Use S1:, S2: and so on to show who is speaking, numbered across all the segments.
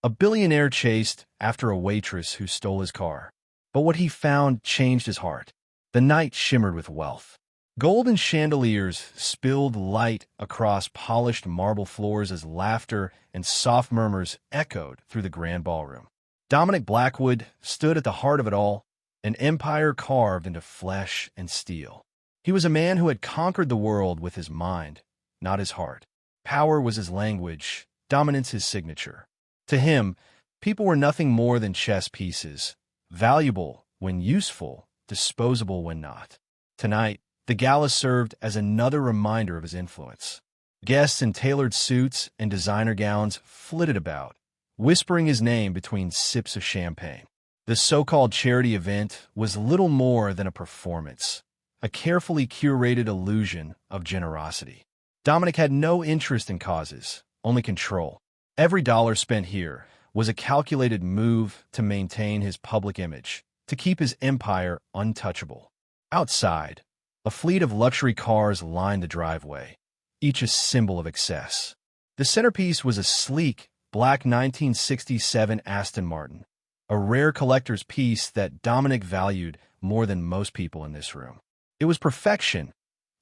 S1: A billionaire chased after a waitress who stole his car. But what he found changed his heart. The night shimmered with wealth. Golden chandeliers spilled light across polished marble floors as laughter and soft murmurs echoed through the grand ballroom. Dominic Blackwood stood at the heart of it all, an empire carved into flesh and steel. He was a man who had conquered the world with his mind, not his heart. Power was his language, dominance his signature. To him, people were nothing more than chess pieces, valuable when useful, disposable when not. Tonight, the gala served as another reminder of his influence. Guests in tailored suits and designer gowns flitted about, whispering his name between sips of champagne. The so-called charity event was little more than a performance, a carefully curated illusion of generosity. Dominic had no interest in causes, only control. Every dollar spent here was a calculated move to maintain his public image, to keep his empire untouchable. Outside, a fleet of luxury cars lined the driveway, each a symbol of excess. The centerpiece was a sleek, black 1967 Aston Martin, a rare collector's piece that Dominic valued more than most people in this room. It was perfection,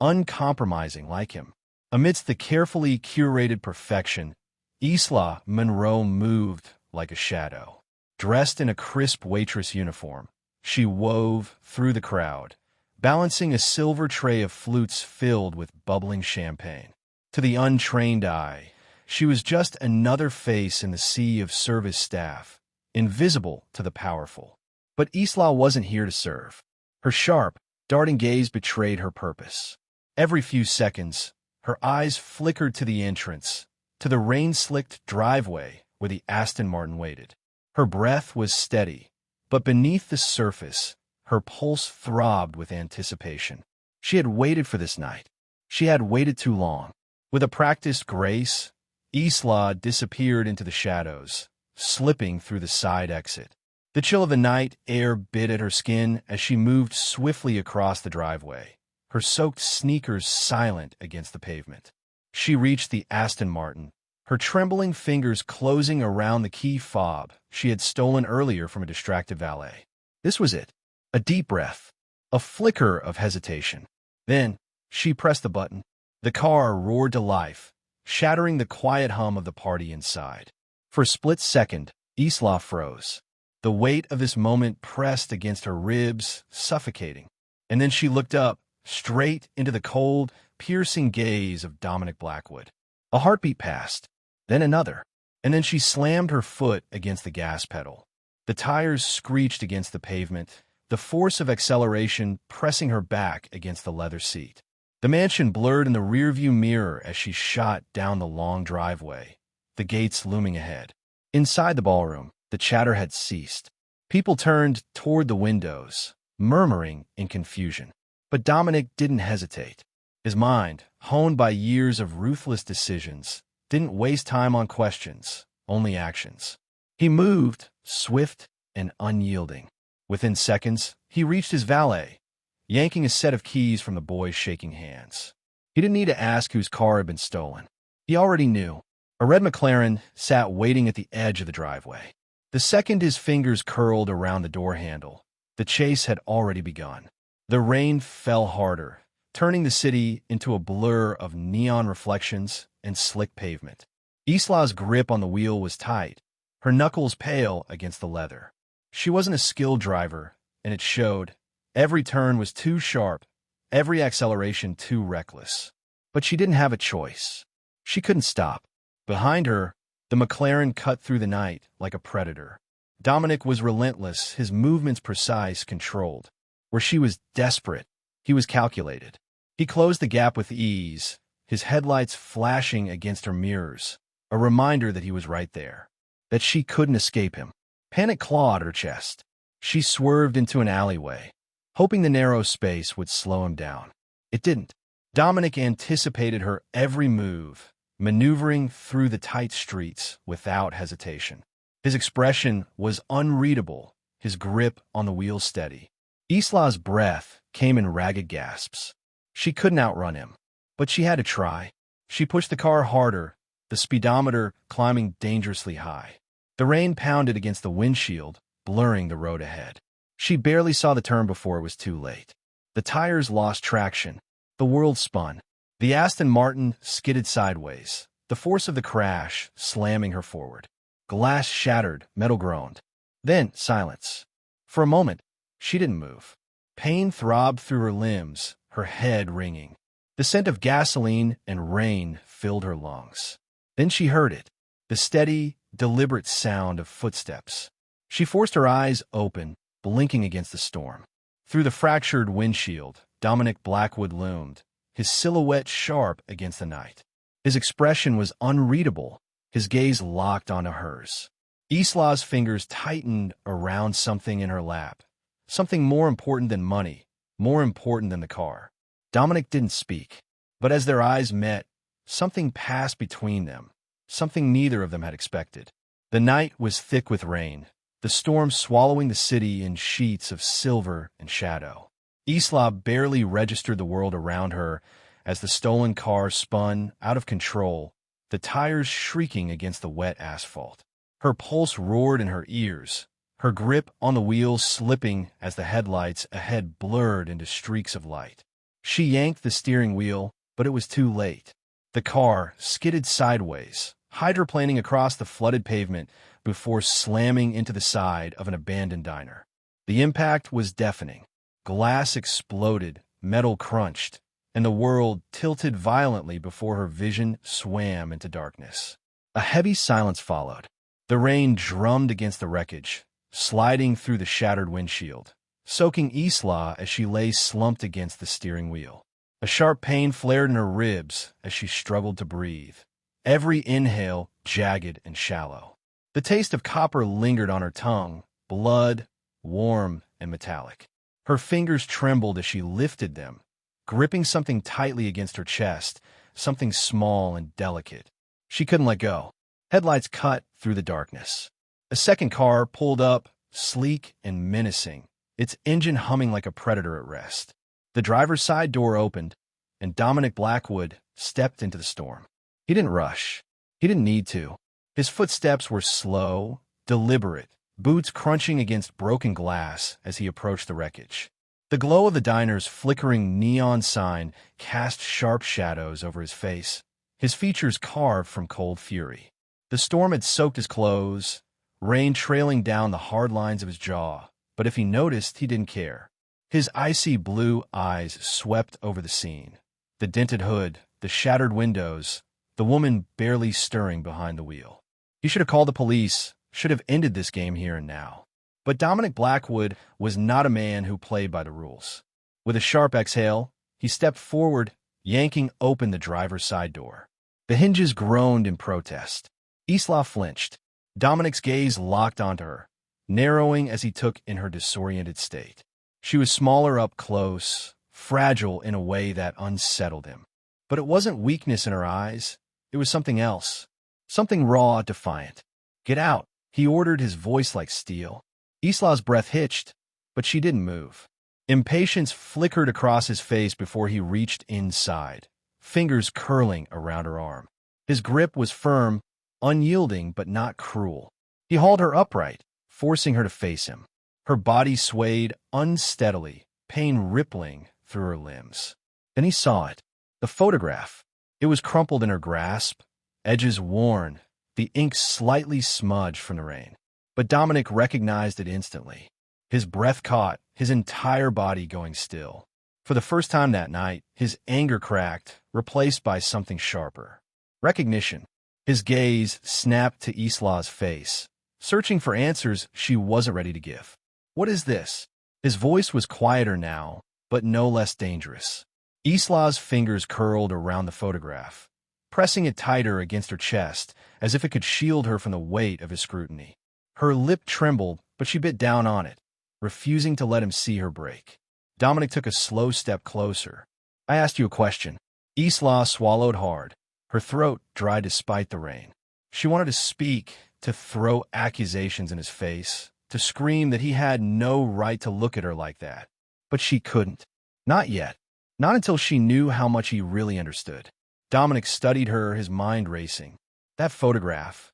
S1: uncompromising like him. Amidst the carefully curated perfection, Isla Monroe moved like a shadow. Dressed in a crisp waitress uniform, she wove through the crowd, balancing a silver tray of flutes filled with bubbling champagne. To the untrained eye, she was just another face in the sea of service staff, invisible to the powerful. But Isla wasn't here to serve. Her sharp, darting gaze betrayed her purpose. Every few seconds, her eyes flickered to the entrance, to the rain-slicked driveway where the Aston Martin waited. Her breath was steady, but beneath the surface, her pulse throbbed with anticipation. She had waited for this night. She had waited too long. With a practiced grace, Isla disappeared into the shadows, slipping through the side exit. The chill of the night air bit at her skin as she moved swiftly across the driveway, her soaked sneakers silent against the pavement. She reached the Aston Martin, her trembling fingers closing around the key fob she had stolen earlier from a distracted valet. This was it. A deep breath, a flicker of hesitation. Then, she pressed the button. The car roared to life, shattering the quiet hum of the party inside. For a split second, Isla froze. The weight of this moment pressed against her ribs, suffocating. And then she looked up, straight into the cold, piercing gaze of Dominic Blackwood. A heartbeat passed, then another, and then she slammed her foot against the gas pedal. The tires screeched against the pavement, the force of acceleration pressing her back against the leather seat. The mansion blurred in the rearview mirror as she shot down the long driveway, the gates looming ahead. Inside the ballroom, the chatter had ceased. People turned toward the windows, murmuring in confusion. But Dominic didn't hesitate. His mind, honed by years of ruthless decisions, didn't waste time on questions, only actions. He moved, swift and unyielding. Within seconds, he reached his valet, yanking a set of keys from the boy's shaking hands. He didn't need to ask whose car had been stolen. He already knew. A red McLaren sat waiting at the edge of the driveway. The second his fingers curled around the door handle, the chase had already begun. The rain fell harder, turning the city into a blur of neon reflections and slick pavement. Isla's grip on the wheel was tight, her knuckles pale against the leather. She wasn't a skilled driver, and it showed. Every turn was too sharp, every acceleration too reckless. But she didn't have a choice. She couldn't stop. Behind her, the McLaren cut through the night like a predator. Dominic was relentless, his movements precise, controlled. Where she was desperate, he was calculated. He closed the gap with ease, his headlights flashing against her mirrors, a reminder that he was right there, that she couldn't escape him. Panic clawed her chest. She swerved into an alleyway, hoping the narrow space would slow him down. It didn't. Dominic anticipated her every move, maneuvering through the tight streets without hesitation. His expression was unreadable, his grip on the wheel steady. Isla's breath came in ragged gasps. She couldn't outrun him, but she had to try. She pushed the car harder, the speedometer climbing dangerously high. The rain pounded against the windshield, blurring the road ahead. She barely saw the turn before it was too late. The tires lost traction. The world spun. The Aston Martin skidded sideways, the force of the crash slamming her forward. Glass shattered, metal groaned. Then silence. For a moment, she didn't move. Pain throbbed through her limbs, her head ringing. The scent of gasoline and rain filled her lungs. Then she heard it, the steady, deliberate sound of footsteps. She forced her eyes open, blinking against the storm. Through the fractured windshield, Dominic Blackwood loomed, his silhouette sharp against the night. His expression was unreadable, his gaze locked onto hers. Isla's fingers tightened around something in her lap, something more important than money, more important than the car. Dominic didn't speak, but as their eyes met, something passed between them, something neither of them had expected. The night was thick with rain, the storm swallowing the city in sheets of silver and shadow. Isla barely registered the world around her as the stolen car spun out of control, the tires shrieking against the wet asphalt. Her pulse roared in her ears, her grip on the wheels slipping as the headlights ahead blurred into streaks of light. She yanked the steering wheel, but it was too late. The car skidded sideways, hydroplaning across the flooded pavement before slamming into the side of an abandoned diner. The impact was deafening. Glass exploded, metal crunched, and the world tilted violently before her vision swam into darkness. A heavy silence followed. The rain drummed against the wreckage, sliding through the shattered windshield, soaking Isla as she lay slumped against the steering wheel. A sharp pain flared in her ribs as she struggled to breathe, every inhale jagged and shallow. The taste of copper lingered on her tongue, blood, warm and metallic. Her fingers trembled as she lifted them, gripping something tightly against her chest, something small and delicate. She couldn't let go. Headlights cut through the darkness. A second car pulled up, sleek and menacing, its engine humming like a predator at rest. The driver's side door opened, and Dominic Blackwood stepped into the storm. He didn't rush. He didn't need to. His footsteps were slow, deliberate, boots crunching against broken glass as he approached the wreckage. The glow of the diner's flickering neon sign cast sharp shadows over his face, his features carved from cold fury. The storm had soaked his clothes, rain trailing down the hard lines of his jaw, but if he noticed, he didn't care. His icy blue eyes swept over the scene, the dented hood, the shattered windows, the woman barely stirring behind the wheel. He should have called the police, should have ended this game here and now. But Dominic Blackwood was not a man who played by the rules. With a sharp exhale, he stepped forward, yanking open the driver's side door. The hinges groaned in protest. Isla flinched. Dominic's gaze locked onto her, narrowing as he took in her disoriented state. She was smaller up close, fragile in a way that unsettled him. But it wasn't weakness in her eyes. It was something else. Something raw, defiant. "Get out," he ordered, his voice like steel. Isla's breath hitched, but she didn't move. Impatience flickered across his face before he reached inside, fingers curling around her arm. His grip was firm, unyielding but not cruel. He hauled her upright, forcing her to face him. Her body swayed unsteadily, pain rippling through her limbs. Then he saw it, the photograph. It was crumpled in her grasp, edges worn, the ink slightly smudged from the rain. But Dominic recognized it instantly. His breath caught, his entire body going still. For the first time that night, his anger cracked, replaced by something sharper. Recognition. His gaze snapped to Isla's face, searching for answers she wasn't ready to give. "What is this?" His voice was quieter now, but no less dangerous. Isla's fingers curled around the photograph, pressing it tighter against her chest, as if it could shield her from the weight of his scrutiny. Her lip trembled, but she bit down on it, refusing to let him see her break. Dominic took a slow step closer. "I asked you a question." Isla swallowed hard, her throat dry despite the rain. She wanted to speak, to throw accusations in his face, to scream that he had no right to look at her like that. But she couldn't. Not yet. Not until she knew how much he really understood. Dominic studied her, his mind racing. That photograph.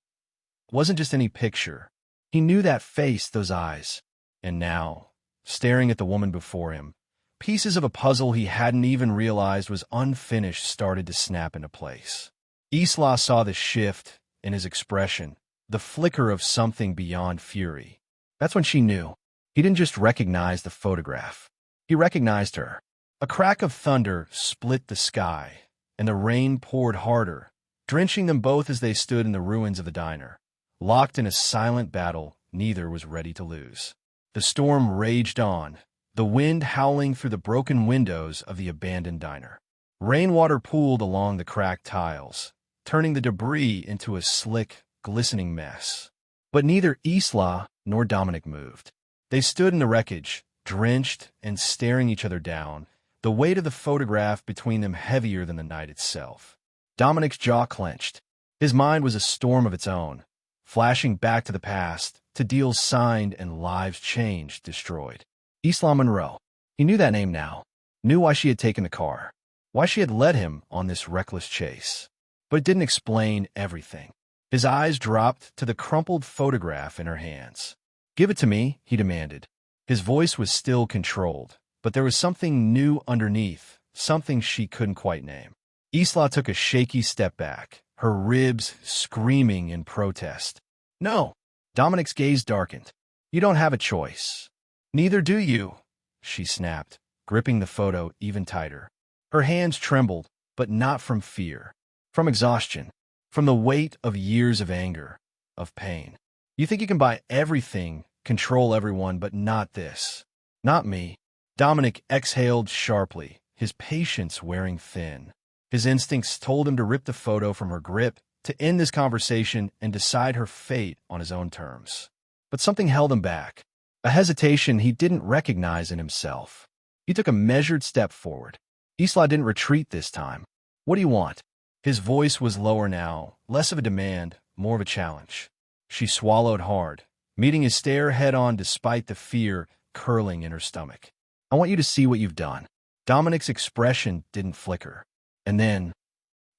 S1: wasn't just any picture. He knew that face, those eyes. And now, staring at the woman before him, pieces of a puzzle he hadn't even realized was unfinished started to snap into place. Isla saw the shift in his expression, the flicker of something beyond fury. That's when she knew. He didn't just recognize the photograph. He recognized her. A crack of thunder split the sky, and the rain poured harder, drenching them both as they stood in the ruins of the diner. Locked in a silent battle, neither was ready to lose. The storm raged on, the wind howling through the broken windows of the abandoned diner. Rainwater pooled along the cracked tiles, turning the debris into a slick, glistening mess. But neither Isla nor Dominic moved. They stood in the wreckage, drenched and staring each other down, the weight of the photograph between them heavier than the night itself. Dominic's jaw clenched. His mind was a storm of its own, flashing back to the past, to deals signed and lives changed, destroyed. Isla Monroe. He knew that name now, knew why she had taken the car, why she had led him on this reckless chase. But it didn't explain everything. His eyes dropped to the crumpled photograph in her hands. "Give it to me," he demanded. His voice was still controlled, but there was something new underneath, something she couldn't quite name. Isla took a shaky step back, her ribs screaming in protest. "No!" Dominic's gaze darkened. "You don't have a choice." "Neither do you," she snapped, gripping the photo even tighter. Her hands trembled, but not from fear, from exhaustion, from the weight of years of anger, of pain. "You think you can buy everything, control everyone, but not this. Not me." Dominic exhaled sharply, his patience wearing thin. His instincts told him to rip the photo from her grip, to end this conversation and decide her fate on his own terms. But something held him back, a hesitation he didn't recognize in himself. He took a measured step forward. Isla didn't retreat this time. "What do you want?" His voice was lower now, less of a demand, more of a challenge. She swallowed hard, meeting his stare head-on despite the fear curling in her stomach. "I want you to see what you've done." Dominic's expression didn't flicker. And then,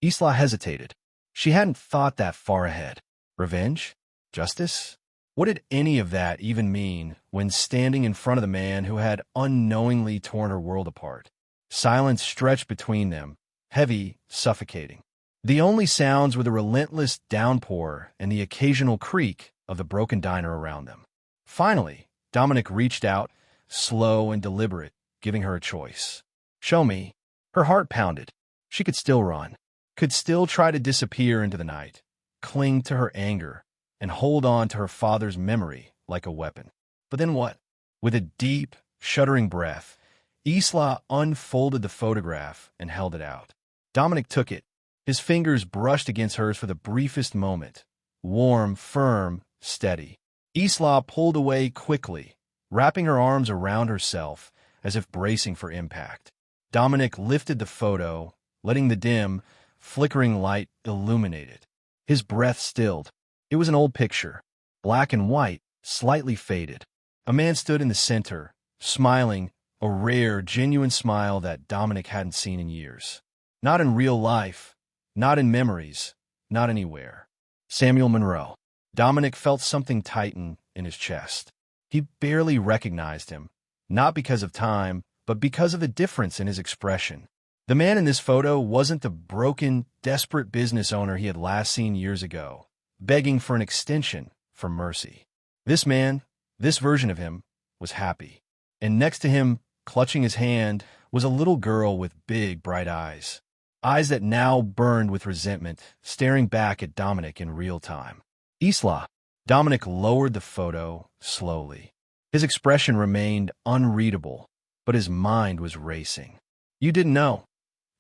S1: Isla hesitated. She hadn't thought that far ahead. Revenge? Justice? What did any of that even mean when standing in front of the man who had unknowingly torn her world apart? Silence stretched between them, heavy, suffocating. The only sounds were the relentless downpour and the occasional creak of the broken diner around them. Finally, Dominic reached out, slow and deliberate, giving her a choice. "Show me." Her heart pounded. She could still run, could still try to disappear into the night, cling to her anger, and hold on to her father's memory like a weapon. But then what? With a deep, shuddering breath, Isla unfolded the photograph and held it out. Dominic took it. His fingers brushed against hers for the briefest moment. Warm, firm, steady. Isla pulled away quickly, wrapping her arms around herself as if bracing for impact. Dominic lifted the photo, letting the dim, flickering light illuminate it. His breath stilled. It was an old picture, black and white, slightly faded. A man stood in the center, smiling, a rare, genuine smile that Dominic hadn't seen in years. Not in real life, not in memories, not anywhere. Samuel Monroe. Dominic felt something tighten in his chest. He barely recognized him, not because of time, but because of the difference in his expression. The man in this photo wasn't the broken, desperate business owner he had last seen years ago, begging for an extension, for mercy. This man, this version of him, was happy. And next to him, clutching his hand, was a little girl with big, bright eyes. Eyes that now burned with resentment, staring back at Dominic in real time. "Isla." Dominic lowered the photo slowly. His expression remained unreadable, but his mind was racing. "You didn't know,"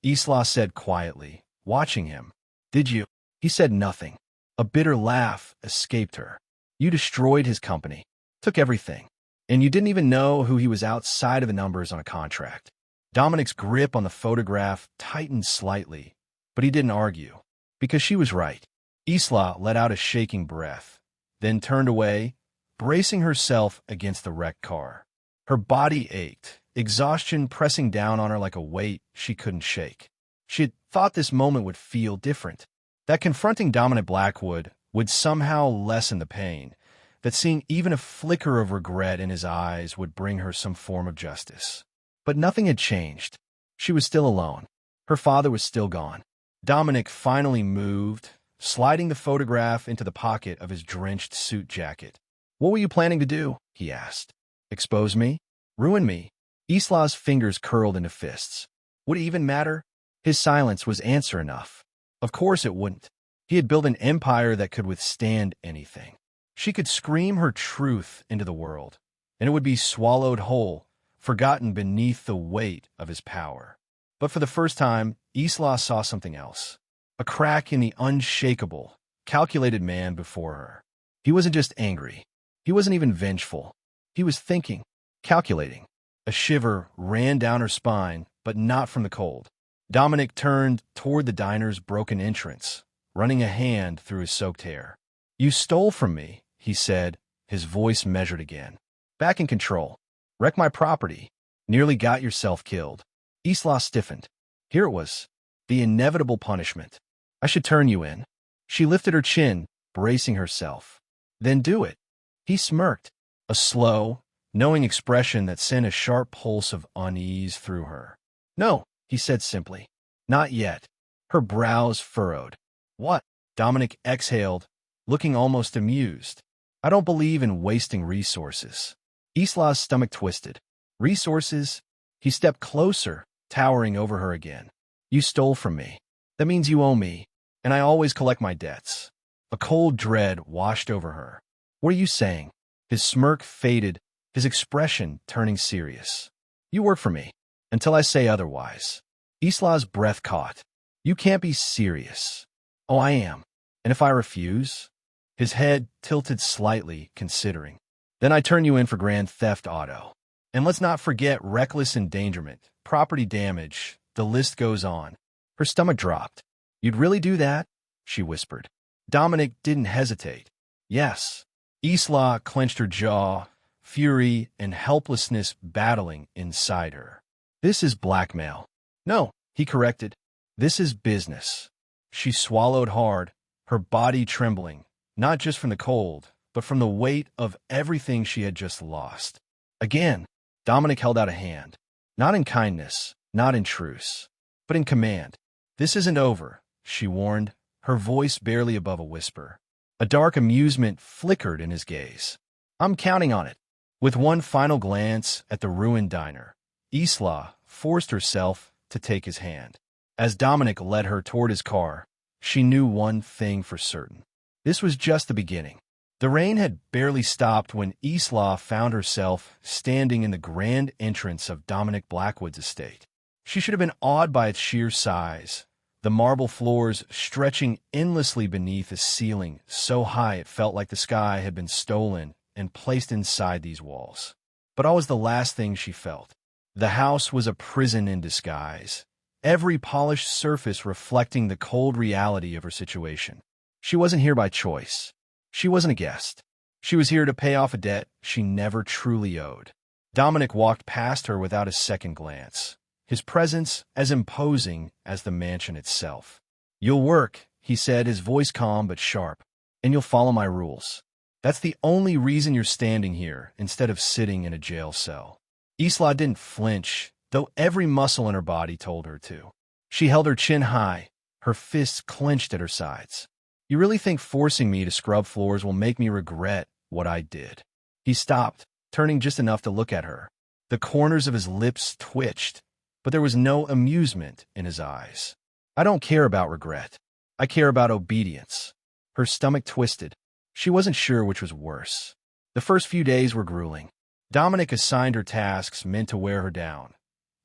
S1: Isla said quietly, watching him. "Did you?" He said nothing. A bitter laugh escaped her. "You destroyed his company, took everything, and you didn't even know who he was outside of the numbers on a contract." Dominic's grip on the photograph tightened slightly, but he didn't argue, because she was right. Isla let out a shaking breath, then turned away, bracing herself against the wrecked car. Her body ached, exhaustion pressing down on her like a weight she couldn't shake. She had thought this moment would feel different, that confronting Dominic Blackwood would somehow lessen the pain, that seeing even a flicker of regret in his eyes would bring her some form of justice. But nothing had changed. She was still alone. Her father was still gone. Dominic finally moved, sliding the photograph into the pocket of his drenched suit jacket. "What were you planning to do?" he asked. "Expose me? Ruin me?" Isla's fingers curled into fists. Would it even matter? His silence was answer enough. Of course it wouldn't. He had built an empire that could withstand anything. She could scream her truth into the world, and it would be swallowed whole, forgotten beneath the weight of his power. But for the first time, Isla saw something else. A crack in the unshakable, calculated man before her. He wasn't just angry. He wasn't even vengeful. He was thinking, calculating. A shiver ran down her spine, but not from the cold. Dominic turned toward the diner's broken entrance, running a hand through his soaked hair. "You stole from me," he said, his voice measured again. "Back in control. Wrecked my property. Nearly got yourself killed." Isla stiffened. Here it was. The inevitable punishment. "I should turn you in." She lifted her chin, bracing herself. "Then do it." He smirked, a slow, knowing expression that sent a sharp pulse of unease through her. "No," he said simply. "Not yet." Her brows furrowed. "What?" Dominic exhaled, looking almost amused. "I don't believe in wasting resources." Isla's stomach twisted. "Resources?" He stepped closer, towering over her again. "You stole from me. That means you owe me, and I always collect my debts." A cold dread washed over her. "What are you saying?" His smirk faded, his expression turning serious. "You work for me, until I say otherwise." Isla's breath caught. "You can't be serious." "Oh, I am. And if I refuse?" His head tilted slightly, considering. "Then I turn you in for grand theft auto. And let's not forget reckless endangerment, property damage, the list goes on." Her stomach dropped. "You'd really do that?" she whispered. Dominic didn't hesitate. "Yes." Isla clenched her jaw, fury and helplessness battling inside her. "This is blackmail." "No," he corrected. "This is business." She swallowed hard, her body trembling, not just from the cold, but from the weight of everything she had just lost. Again, Dominic held out a hand. Not in kindness, not in truce, but in command. "This isn't over," she warned, her voice barely above a whisper. A dark amusement flickered in his gaze. "I'm counting on it." With one final glance at the ruined diner, Isla forced herself to take his hand. As Dominic led her toward his car, she knew one thing for certain. This was just the beginning. The rain had barely stopped when Isla found herself standing in the grand entrance of Dominic Blackwood's estate. She should have been awed by its sheer size, the marble floors stretching endlessly beneath a ceiling so high it felt like the sky had been stolen and placed inside these walls. But always the last thing she felt. The house was a prison in disguise, every polished surface reflecting the cold reality of her situation. She wasn't here by choice. She wasn't a guest. She was here to pay off a debt she never truly owed. Dominic walked past her without a second glance, his presence as imposing as the mansion itself. "You'll work," he said, his voice calm but sharp, "and you'll follow my rules. That's the only reason you're standing here instead of sitting in a jail cell." Isla didn't flinch, though every muscle in her body told her to. She held her chin high, her fists clenched at her sides. "You really think forcing me to scrub floors will make me regret what I did?" He stopped, turning just enough to look at her. The corners of his lips twitched, but there was no amusement in his eyes. "I don't care about regret. I care about obedience." Her stomach twisted. She wasn't sure which was worse. The first few days were grueling. Dominic assigned her tasks meant to wear her down.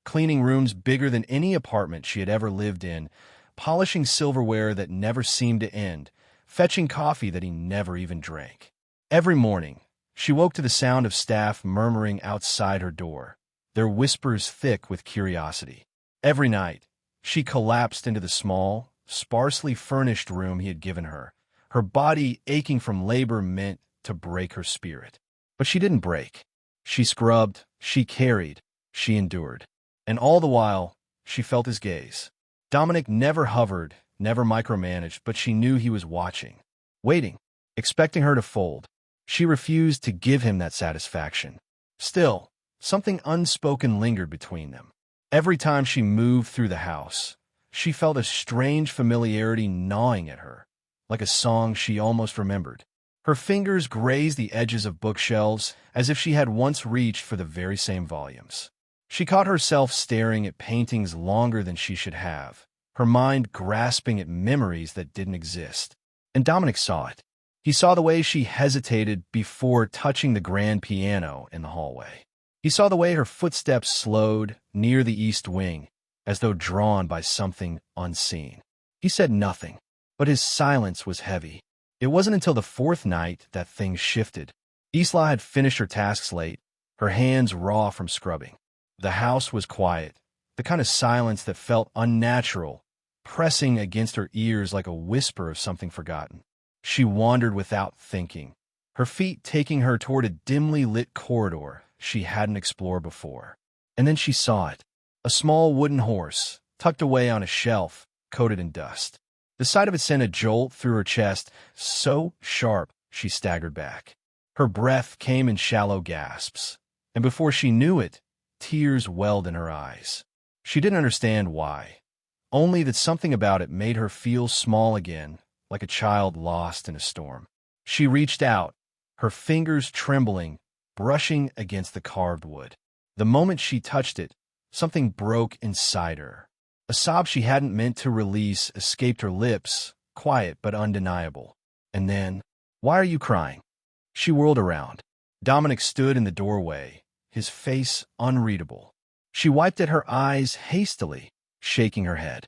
S1: Cleaning rooms bigger than any apartment she had ever lived in, polishing silverware that never seemed to end, fetching coffee that he never even drank. Every morning, she woke to the sound of staff murmuring outside her door, their whispers thick with curiosity. Every night, she collapsed into the small, sparsely furnished room he had given her, her body aching from labor meant to break her spirit. But she didn't break. She scrubbed, she carried, she endured. And all the while, she felt his gaze. Dominic never hovered, never micromanaged, but she knew he was watching, waiting, expecting her to fold. She refused to give him that satisfaction. Still, something unspoken lingered between them. Every time she moved through the house, she felt a strange familiarity gnawing at her, like a song she almost remembered. Her fingers grazed the edges of bookshelves as if she had once reached for the very same volumes. She caught herself staring at paintings longer than she should have, her mind grasping at memories that didn't exist. And Dominic saw it. He saw the way she hesitated before touching the grand piano in the hallway. He saw the way her footsteps slowed near the east wing, as though drawn by something unseen. He said nothing, but his silence was heavy. It wasn't until the fourth night that things shifted. Isla had finished her tasks late, her hands raw from scrubbing. The house was quiet, the kind of silence that felt unnatural, pressing against her ears like a whisper of something forgotten. She wandered without thinking, her feet taking her toward a dimly lit corridor she hadn't explored before. And then she saw it, a small wooden horse, tucked away on a shelf, coated in dust. The sight of it sent a jolt through her chest, so sharp she staggered back. Her breath came in shallow gasps, and before she knew it, tears welled in her eyes. She didn't understand why, only that something about it made her feel small again, like a child lost in a storm. She reached out, her fingers trembling, brushing against the carved wood. The moment she touched it, something broke inside her. A sob she hadn't meant to release escaped her lips, quiet but undeniable. And then, "Why are you crying?" She whirled around. Dominic stood in the doorway, his face unreadable. She wiped at her eyes hastily, shaking her head.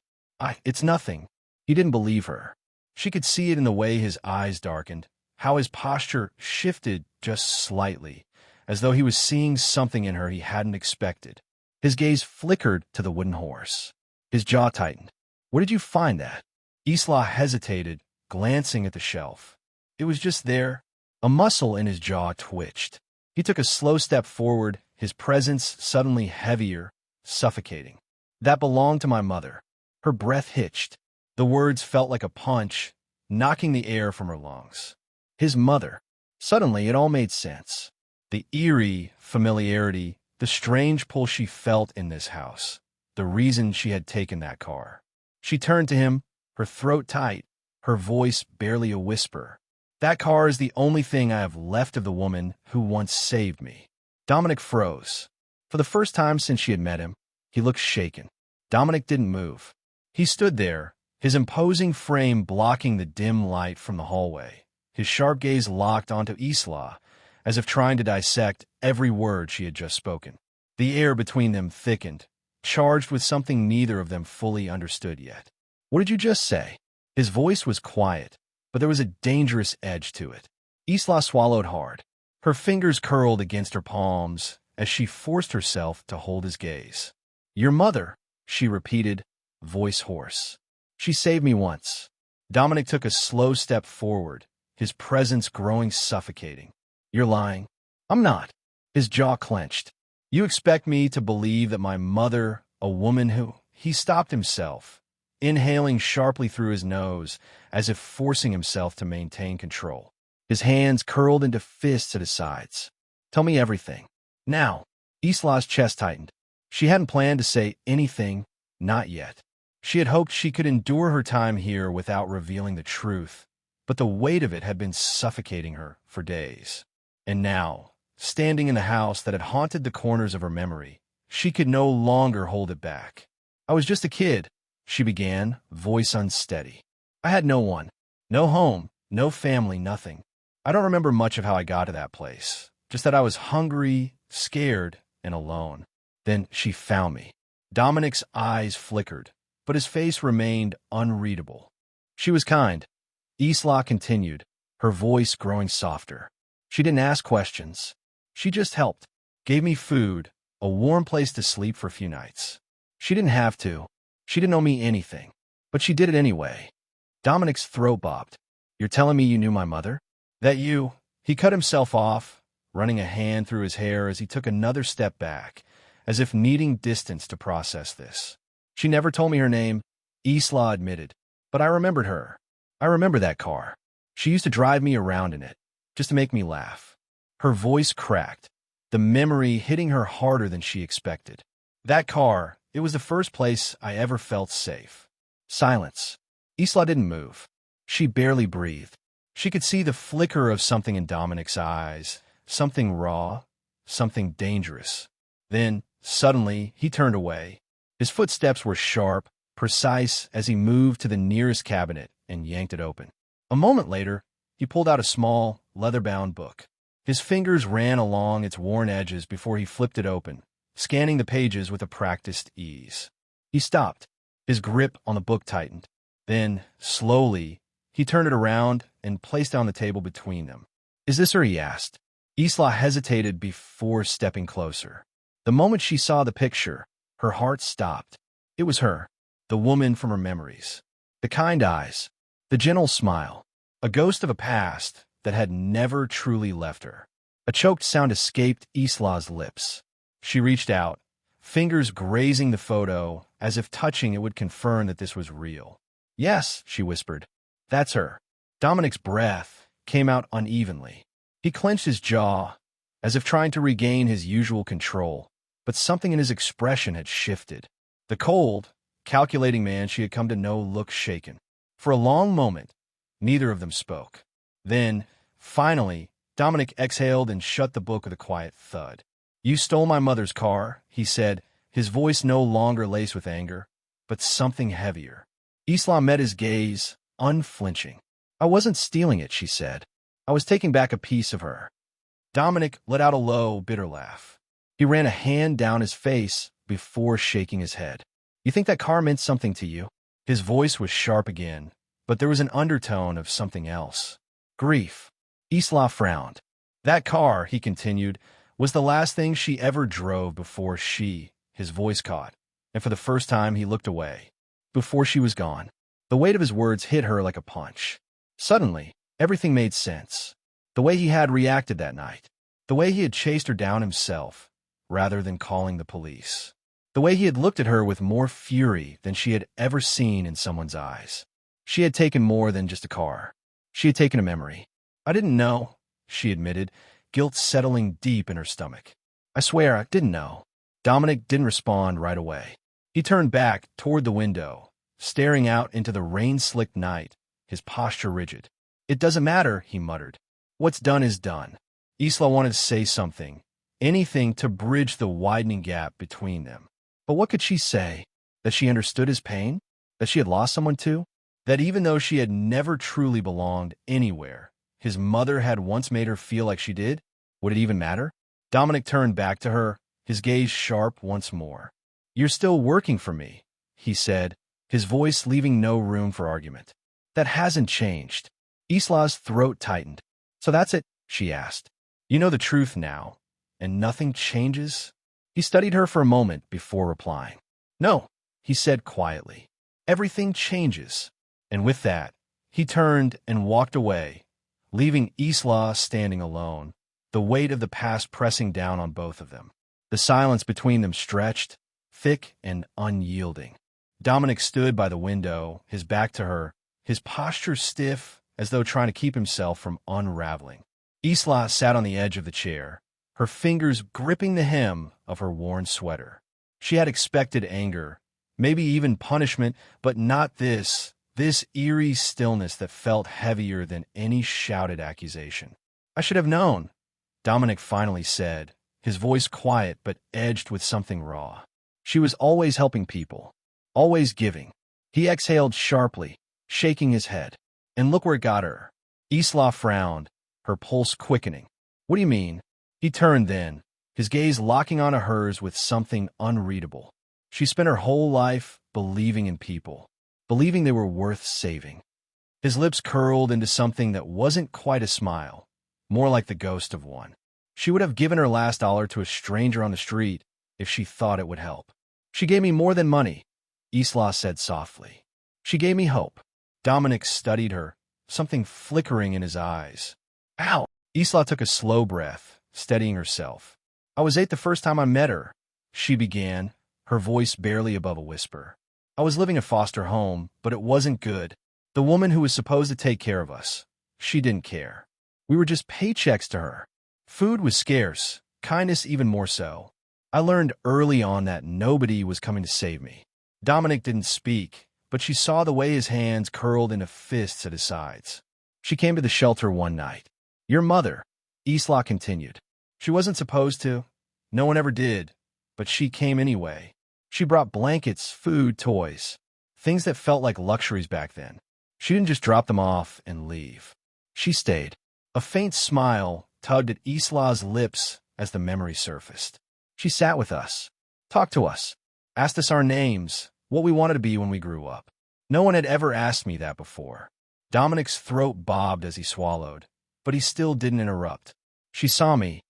S1: It's nothing." He didn't believe her. She could see it in the way his eyes darkened, how his posture shifted just slightly, as though he was seeing something in her he hadn't expected. His gaze flickered to the wooden horse. His jaw tightened. "Where did you find that?" Isla hesitated, glancing at the shelf. It was just there. A muscle in his jaw twitched. He took a slow step forward, his presence suddenly heavier, suffocating. "That belonged to my mother." Her breath hitched. The words felt like a punch, knocking the air from her lungs. His mother. Suddenly, it all made sense. The eerie familiarity, the strange pull she felt in this house, the reason she had taken that car. She turned to him, her throat tight, her voice barely a whisper. "That car is the only thing I have left of the woman who once saved me." Dominic froze. For the first time since she had met him, he looked shaken. Dominic didn't move. He stood there, his imposing frame blocking the dim light from the hallway, his sharp gaze locked onto Isla, as if trying to dissect every word she had just spoken. The air between them thickened, charged with something neither of them fully understood yet. "What did you just say?" His voice was quiet, but there was a dangerous edge to it. Isla swallowed hard. Her fingers curled against her palms as she forced herself to hold his gaze. "Your mother," she repeated, voice hoarse. "She saved me once." Dominic took a slow step forward, his presence growing suffocating. "You're lying." "I'm not." His jaw clenched. "You expect me to believe that my mother, a woman who—" He stopped himself, inhaling sharply through his nose, as if forcing himself to maintain control. His hands curled into fists at his sides. "Tell me everything. Now." Isla's chest tightened. She hadn't planned to say anything, not yet. She had hoped she could endure her time here without revealing the truth, but the weight of it had been suffocating her for days. And now, standing in the house that had haunted the corners of her memory, she could no longer hold it back. "I was just a kid," she began, voice unsteady. "I had no one, no home, no family, nothing. I don't remember much of how I got to that place, just that I was hungry, scared, and alone. Then she found me." Dominic's eyes flickered, but his face remained unreadable. "She was kind," Isla continued, her voice growing softer. "She didn't ask questions. She just helped. Gave me food, a warm place to sleep for a few nights. She didn't have to. She didn't owe me anything. But she did it anyway." Dominic's throat bobbed. "You're telling me you knew my mother? That you—" He cut himself off, running a hand through his hair as he took another step back, as if needing distance to process this. "She never told me her name," Isla admitted. "But I remembered her. I remember that car." She used to drive me around in it, just to make me laugh. Her voice cracked, the memory hitting her harder than she expected. That car, it was the first place I ever felt safe. Silence. Isla didn't move. She barely breathed. She could see the flicker of something in Dominic's eyes, something raw, something dangerous. Then, suddenly, he turned away. His footsteps were sharp, precise as he moved to the nearest cabinet and yanked it open. A moment later, he pulled out a small, leather-bound book. His fingers ran along its worn edges before he flipped it open, scanning the pages with a practiced ease. He stopped. His grip on the book tightened. Then, slowly, he turned it around and placed it on the table between them. "Is this her?" he asked. Isla hesitated before stepping closer. The moment she saw the picture, her heart stopped. It was her, the woman from her memories. The kind eyes, the gentle smile, a ghost of a past that had never truly left her. A choked sound escaped Isla's lips. She reached out, fingers grazing the photo as if touching it would confirm that this was real. "Yes," she whispered. "That's her." Dominic's breath came out unevenly. He clenched his jaw, as if trying to regain his usual control, but something in his expression had shifted. The cold, calculating man she had come to know looked shaken. For a long moment, neither of them spoke. Then, finally, Dominic exhaled and shut the book with a quiet thud. "You stole my mother's car," he said, his voice no longer laced with anger, but something heavier. Isla met his gaze, unflinching. "I wasn't stealing it," she said. "I was taking back a piece of her." Dominic let out a low, bitter laugh. He ran a hand down his face before shaking his head. "You think that car meant something to you?" His voice was sharp again, but there was an undertone of something else. Grief. Isla frowned. "That car," he continued, "was the last thing she ever drove before his voice caught, and for the first time he looked away. Before she was gone. The weight of his words hit her like a punch. Suddenly, everything made sense. The way he had reacted that night. The way he had chased her down himself, rather than calling the police. The way he had looked at her with more fury than she had ever seen in someone's eyes. She had taken more than just a car. She had taken a memory. "I didn't know," she admitted, guilt settling deep in her stomach. "I swear I didn't know." Dominic didn't respond right away. He turned back toward the window, staring out into the rain-slicked night, his posture rigid. "It doesn't matter," he muttered. "What's done is done." Isla wanted to say something, anything to bridge the widening gap between them. But what could she say? That she understood his pain? That she had lost someone too? That even though she had never truly belonged anywhere, his mother had once made her feel like she did? Would it even matter? Dominic turned back to her, his gaze sharp once more. "You're still working for me," he said, his voice leaving no room for argument. "That hasn't changed." Isla's throat tightened. "So that's it?" she asked. "You know the truth now, and nothing changes?" He studied her for a moment before replying. "No," he said quietly. "Everything changes." And with that, he turned and walked away, leaving Isla standing alone, the weight of the past pressing down on both of them. The silence between them stretched, thick and unyielding. Dominic stood by the window, his back to her, his posture stiff as though trying to keep himself from unraveling. Isla sat on the edge of the chair, her fingers gripping the hem of her worn sweater. She had expected anger, maybe even punishment, but not this eerie stillness that felt heavier than any shouted accusation. "I should have known," Dominic finally said, his voice quiet but edged with something raw. "She was always helping people, always giving." He exhaled sharply, shaking his head. "And look where it got her." Isla frowned, her pulse quickening. "What do you mean?" He turned then, his gaze locking onto hers with something unreadable. "She spent her whole life believing in people, believing they were worth saving." His lips curled into something that wasn't quite a smile, more like the ghost of one. "She would have given her last dollar to a stranger on the street if she thought it would help." "She gave me more than money," Isla said softly. "She gave me hope." Dominic studied her, something flickering in his eyes. "Ow!" Isla took a slow breath, steadying herself. "I was 8 the first time I met her," she began, her voice barely above a whisper. "I was living in a foster home, but it wasn't good. The woman who was supposed to take care of us, she didn't care. We were just paychecks to her. Food was scarce, kindness even more so. I learned early on that nobody was coming to save me. Dominic didn't speak, but she saw the way his hands curled into fists at his sides. She came to the shelter one night. Your mother, Isla continued. She wasn't supposed to. No one ever did. But she came anyway. She brought blankets, food, toys. Things that felt like luxuries back then. She didn't just drop them off and leave. She stayed. A faint smile tugged at Isla's lips as the memory surfaced. She sat with us, talked to us, asked us our names, what we wanted to be when we grew up. No one had ever asked me that before. Dominic's throat bobbed as he swallowed, but he still didn't interrupt. She saw me,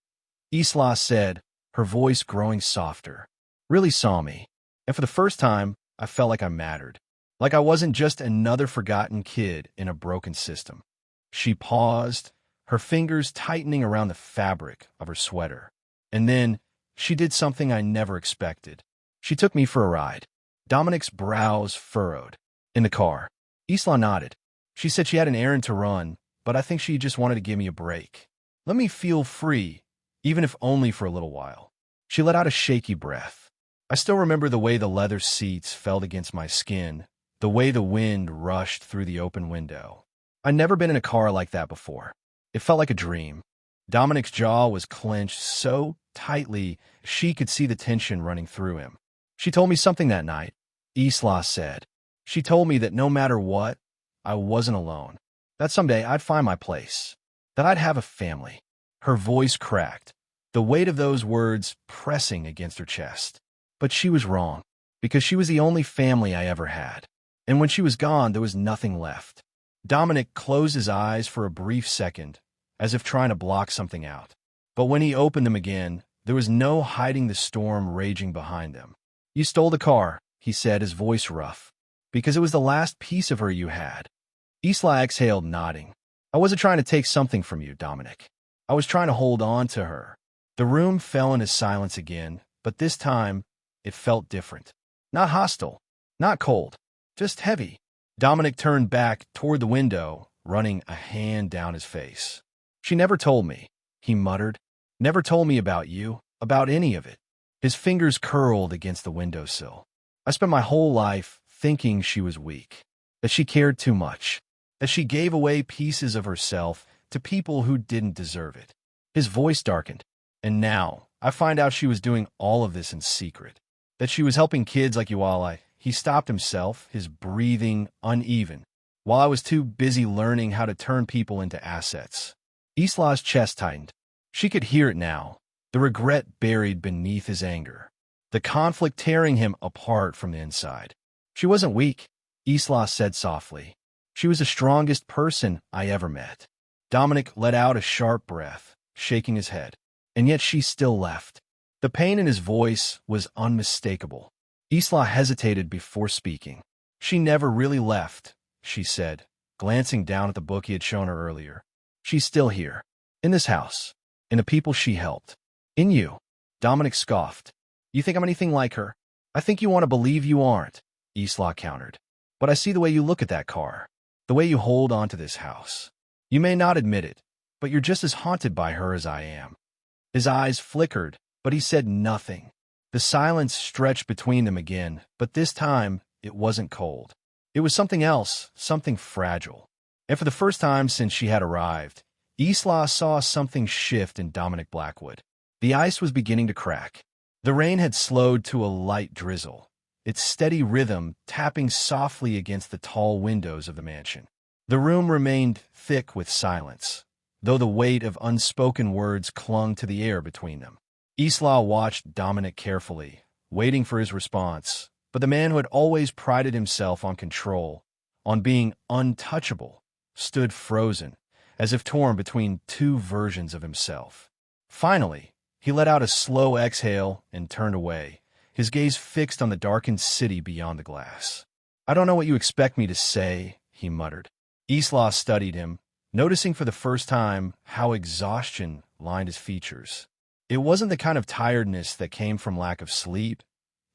S1: Isla said, her voice growing softer. Really saw me. And for the first time, I felt like I mattered. Like I wasn't just another forgotten kid in a broken system. She paused, her fingers tightening around the fabric of her sweater. And then, she did something I never expected. She took me for a ride. Dominic's brows furrowed. In the car. Isla nodded. She said she had an errand to run, but I think she just wanted to give me a break. Let me feel free, even if only for a little while. She let out a shaky breath. I still remember the way the leather seats felt against my skin, the way the wind rushed through the open window. I'd never been in a car like that before. It felt like a dream. Dominic's jaw was clenched so tightly she could see the tension running through him. She told me something that night, Isla said. She told me that no matter what, I wasn't alone. That someday I'd find my place. That I'd have a family. Her voice cracked, the weight of those words pressing against her chest. But she was wrong, because she was the only family I ever had. And when she was gone, there was nothing left. Dominic closed his eyes for a brief second, as if trying to block something out. But when he opened them again, there was no hiding the storm raging behind them. You stole the car, he said, his voice rough, because it was the last piece of her you had. Isla exhaled, nodding. I wasn't trying to take something from you, Dominic. I was trying to hold on to her. The room fell into silence again, but this time, it felt different. Not hostile, not cold, just heavy. Dominic turned back toward the window, running a hand down his face. She never told me, he muttered. Never told me about you, about any of it. His fingers curled against the windowsill. I spent my whole life thinking she was weak, that she cared too much, that she gave away pieces of herself to people who didn't deserve it. His voice darkened, and now I find out she was doing all of this in secret, that she was helping kids like you all. He stopped himself, his breathing uneven, while I was too busy learning how to turn people into assets. Isla's chest tightened. She could hear it now, the regret buried beneath his anger, the conflict tearing him apart from the inside. She wasn't weak, Isla said softly. She was the strongest person I ever met. Dominic let out a sharp breath, shaking his head. And yet she still left. The pain in his voice was unmistakable. Isla hesitated before speaking. She never really left, she said, glancing down at the book he had shown her earlier. She's still here, in this house, in the people she helped. In you. Dominic scoffed. You think I'm anything like her? I think you want to believe you aren't, Isla countered. But I see the way you look at that car, the way you hold on to this house. You may not admit it, but you're just as haunted by her as I am. His eyes flickered, but he said nothing. The silence stretched between them again, but this time it wasn't cold. It was something else, something fragile. And for the first time since she had arrived, Isla saw something shift in Dominic Blackwood. The ice was beginning to crack. The rain had slowed to a light drizzle, its steady rhythm tapping softly against the tall windows of the mansion. The room remained thick with silence, though the weight of unspoken words clung to the air between them. Isla watched Dominic carefully, waiting for his response, but the man who had always prided himself on control, on being untouchable, stood frozen, as if torn between two versions of himself. Finally, he let out a slow exhale and turned away, his gaze fixed on the darkened city beyond the glass. I don't know what you expect me to say, he muttered. Isla studied him, noticing for the first time how exhaustion lined his features. It wasn't the kind of tiredness that came from lack of sleep.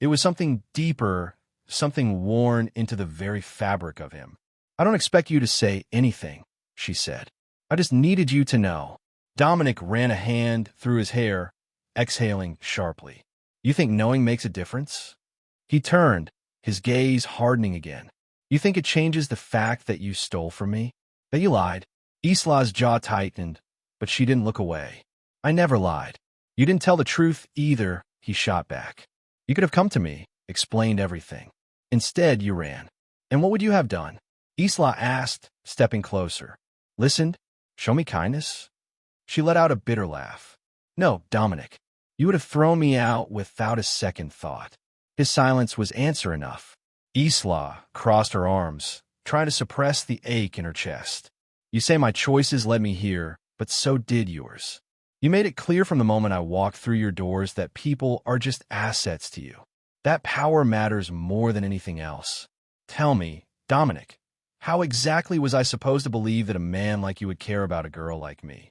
S1: It was something deeper, something worn into the very fabric of him. I don't expect you to say anything, she said. I just needed you to know. Dominic ran a hand through his hair, exhaling sharply. You think knowing makes a difference? He turned, his gaze hardening again. You think it changes the fact that you stole from me? That you lied? Isla's jaw tightened, but she didn't look away. I never lied. You didn't tell the truth either, he shot back. You could have come to me, explained everything. Instead, you ran. And what would you have done? Isla asked, stepping closer. Listened? Show me kindness? She let out a bitter laugh. No, Dominic. You would have thrown me out without a second thought. His silence was answer enough. Isla crossed her arms, trying to suppress the ache in her chest. You say my choices led me here, but so did yours. You made it clear from the moment I walked through your doors that people are just assets to you. That power matters more than anything else. Tell me, Dominic, how exactly was I supposed to believe that a man like you would care about a girl like me?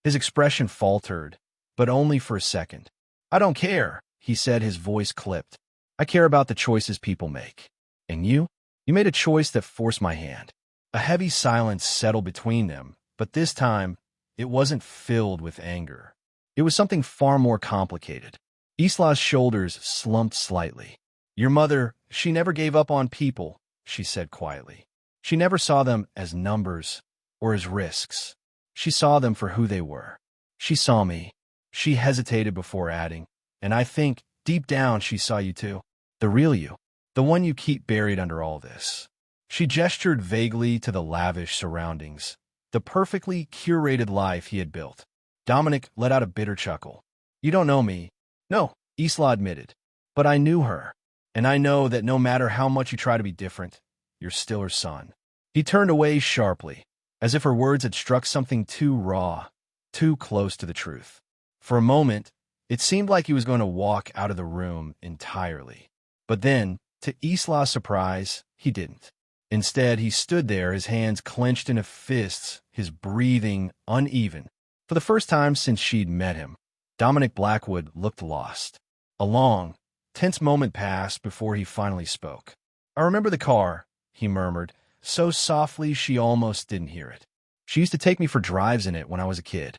S1: His expression faltered, but only for a second. I don't care, he said, his voice clipped. I care about the choices people make. And you? You made a choice that forced my hand. A heavy silence settled between them, but this time, it wasn't filled with anger. It was something far more complicated. Isla's shoulders slumped slightly. Your mother, she never gave up on people, she said quietly. She never saw them as numbers or as risks. She saw them for who they were. She saw me. She hesitated before adding, and I think, deep down, she saw you too. The real you. The one you keep buried under all this. She gestured vaguely to the lavish surroundings, the perfectly curated life he had built. Dominic let out a bitter chuckle. You don't know me. No, Isla admitted. But I knew her, and I know that no matter how much you try to be different, you're still her son. He turned away sharply, as if her words had struck something too raw, too close to the truth. For a moment, it seemed like he was going to walk out of the room entirely. But then, to Isla's surprise, he didn't. Instead, he stood there, his hands clenched into fists, his breathing uneven. For the first time since she'd met him, Dominic Blackwood looked lost. A long, tense moment passed before he finally spoke. I remember the car, he murmured, so softly she almost didn't hear it. She used to take me for drives in it when I was a kid.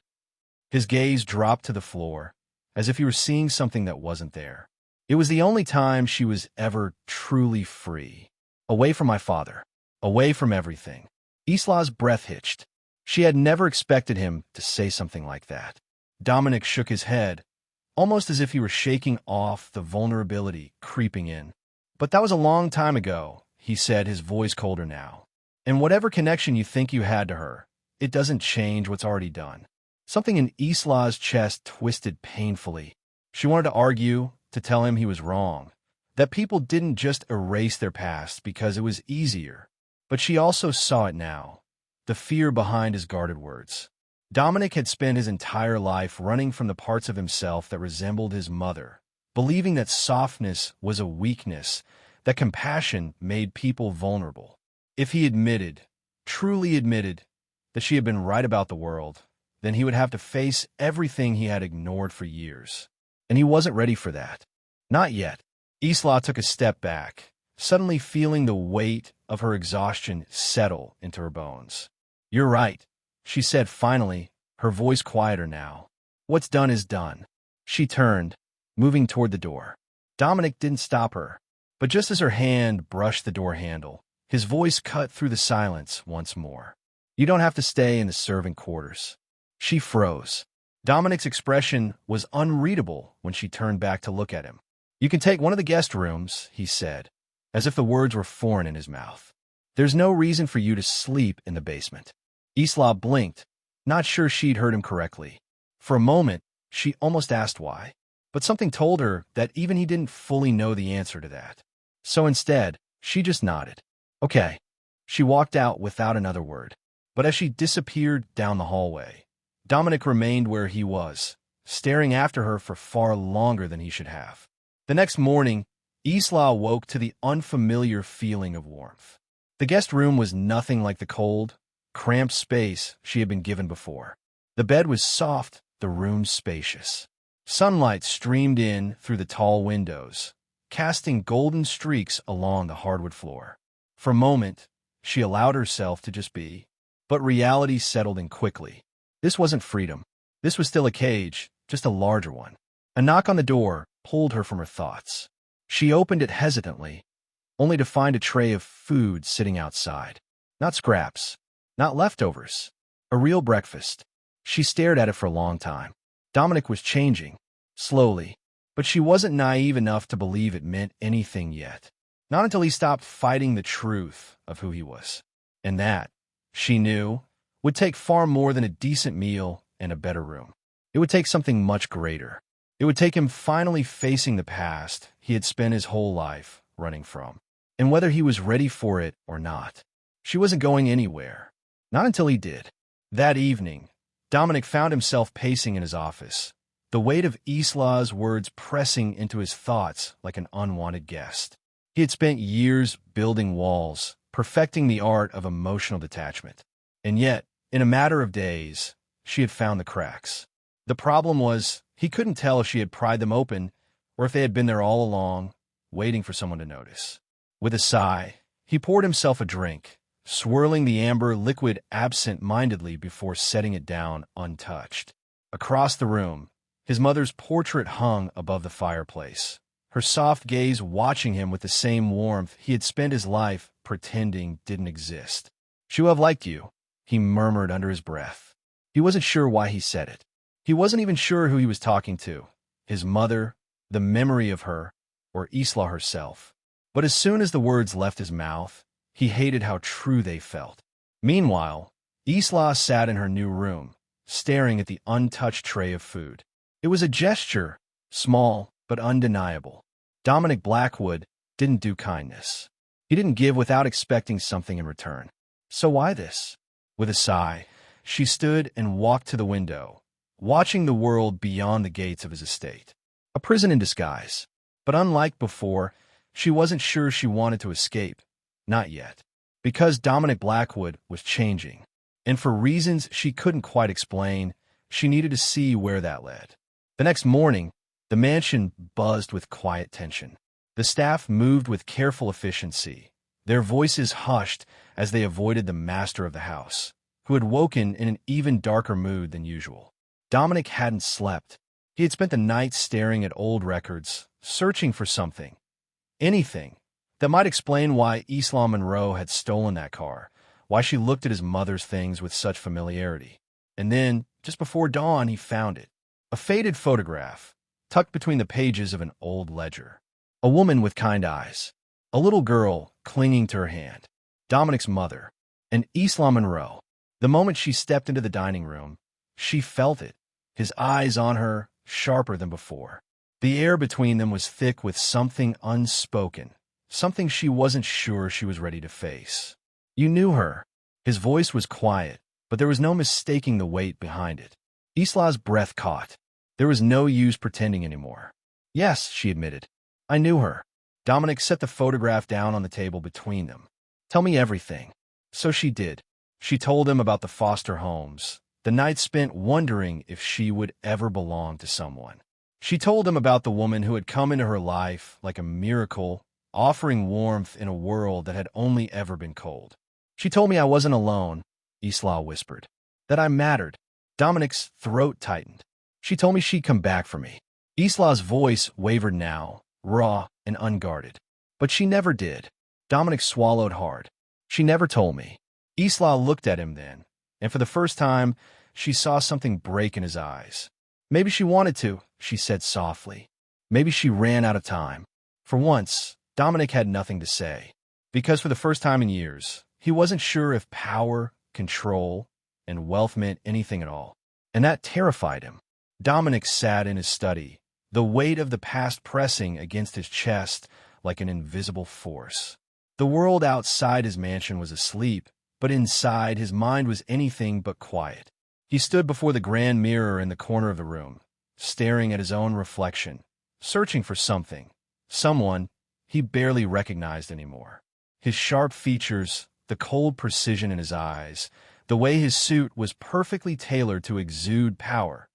S1: His gaze dropped to the floor, as if he were seeing something that wasn't there. It was the only time she was ever truly free. Away from my father. Away from everything. Isla's breath hitched. She had never expected him to say something like that. Dominic shook his head, almost as if he were shaking off the vulnerability creeping in. But that was a long time ago, he said, his voice colder now. And whatever connection you think you had to her, it doesn't change what's already done. Something in Isla's chest twisted painfully. She wanted to argue, to tell him he was wrong, that people didn't just erase their past because it was easier. But she also saw it now, the fear behind his guarded words. Dominic had spent his entire life running from the parts of himself that resembled his mother, believing that softness was a weakness, that compassion made people vulnerable. If he admitted, truly admitted, that she had been right about the world, then he would have to face everything he had ignored for years. And he wasn't ready for that. Not yet. Isla took a step back, suddenly feeling the weight of her exhaustion settle into her bones. You're right, she said finally, her voice quieter now. What's done is done. She turned, moving toward the door. Dominic didn't stop her, but just as her hand brushed the door handle, his voice cut through the silence once more. You don't have to stay in the servant quarters. She froze. Dominic's expression was unreadable when she turned back to look at him. You can take one of the guest rooms, he said, as if the words were foreign in his mouth. There's no reason for you to sleep in the basement. Isla blinked, not sure she'd heard him correctly. For a moment, she almost asked why, but something told her that even he didn't fully know the answer to that. So instead, she just nodded. Okay. She walked out without another word. But as she disappeared down the hallway, Dominic remained where he was, staring after her for far longer than he should have. The next morning, Isla awoke to the unfamiliar feeling of warmth. The guest room was nothing like the cold, cramped space she had been given before. The bed was soft, the room spacious. Sunlight streamed in through the tall windows, casting golden streaks along the hardwood floor. For a moment, she allowed herself to just be. But reality settled in quickly. This wasn't freedom. This was still a cage, just a larger one. A knock on the door pulled her from her thoughts. She opened it hesitantly, only to find a tray of food sitting outside. Not scraps, not leftovers. A real breakfast. She stared at it for a long time. Dominic was changing, slowly, but she wasn't naive enough to believe it meant anything yet. Not until he stopped fighting the truth of who he was. And that, she knew, would take far more than a decent meal and a better room. It would take something much greater. It would take him finally facing the past he had spent his whole life running from. And whether he was ready for it or not, she wasn't going anywhere. Not until he did. That evening, Dominic found himself pacing in his office, the weight of Isla's words pressing into his thoughts like an unwanted guest. He had spent years building walls, perfecting the art of emotional detachment. And yet, in a matter of days, she had found the cracks. The problem was, he couldn't tell if she had pried them open or if they had been there all along, waiting for someone to notice. With a sigh, he poured himself a drink, swirling the amber liquid absent-mindedly before setting it down untouched. Across the room, his mother's portrait hung above the fireplace, her soft gaze watching him with the same warmth he had spent his life pretending didn't exist. "She will have liked you," he murmured under his breath. He wasn't sure why he said it. He wasn't even sure who he was talking to, his mother, the memory of her, or Isla herself. But as soon as the words left his mouth, he hated how true they felt. Meanwhile, Isla sat in her new room, staring at the untouched tray of food. It was a gesture, small but undeniable. Dominic Blackwood didn't do kindness. He didn't give without expecting something in return. So why this? With a sigh, she stood and walked to the window, watching the world beyond the gates of his estate. A prison in disguise. But unlike before, she wasn't sure she wanted to escape. Not yet. Because Dominic Blackwood was changing. And for reasons she couldn't quite explain, she needed to see where that led. The next morning, the mansion buzzed with quiet tension. The staff moved with careful efficiency, their voices hushed as they avoided the master of the house, who had woken in an even darker mood than usual. Dominic hadn't slept. He had spent the night staring at old records, searching for something, anything, that might explain why Isla Monroe had stolen that car, why she looked at his mother's things with such familiarity. And then, just before dawn, he found it. A faded photograph, tucked between the pages of an old ledger. A woman with kind eyes. A little girl clinging to her hand. Dominic's mother. And Isla Monroe. The moment she stepped into the dining room, she felt it, his eyes on her, sharper than before. The air between them was thick with something unspoken, something she wasn't sure she was ready to face. "You knew her." His voice was quiet, but there was no mistaking the weight behind it. Isla's breath caught. There was no use pretending anymore. "Yes," she admitted. "I knew her." Dominic set the photograph down on the table between them. "Tell me everything." So she did. She told him about the foster homes, the night spent wondering if she would ever belong to someone. She told him about the woman who had come into her life like a miracle, offering warmth in a world that had only ever been cold. "She told me I wasn't alone," Isla whispered. "That I mattered." Dominic's throat tightened. "She told me she'd come back for me." Isla's voice wavered now, raw and unguarded. "But she never did." Dominic swallowed hard. "She never told me." Isla looked at him then, and for the first time, she saw something break in his eyes. "Maybe she wanted to," she said softly. "Maybe she ran out of time." For once, Dominic had nothing to say, because for the first time in years, he wasn't sure if power, control, and wealth meant anything at all. And that terrified him. Dominic sat in his study, the weight of the past pressing against his chest like an invisible force. The world outside his mansion was asleep, but inside his mind was anything but quiet. He stood before the grand mirror in the corner of the room, staring at his own reflection, searching for something, someone he barely recognized anymore. His sharp features, the cold precision in his eyes, the way his suit was perfectly tailored to exude power.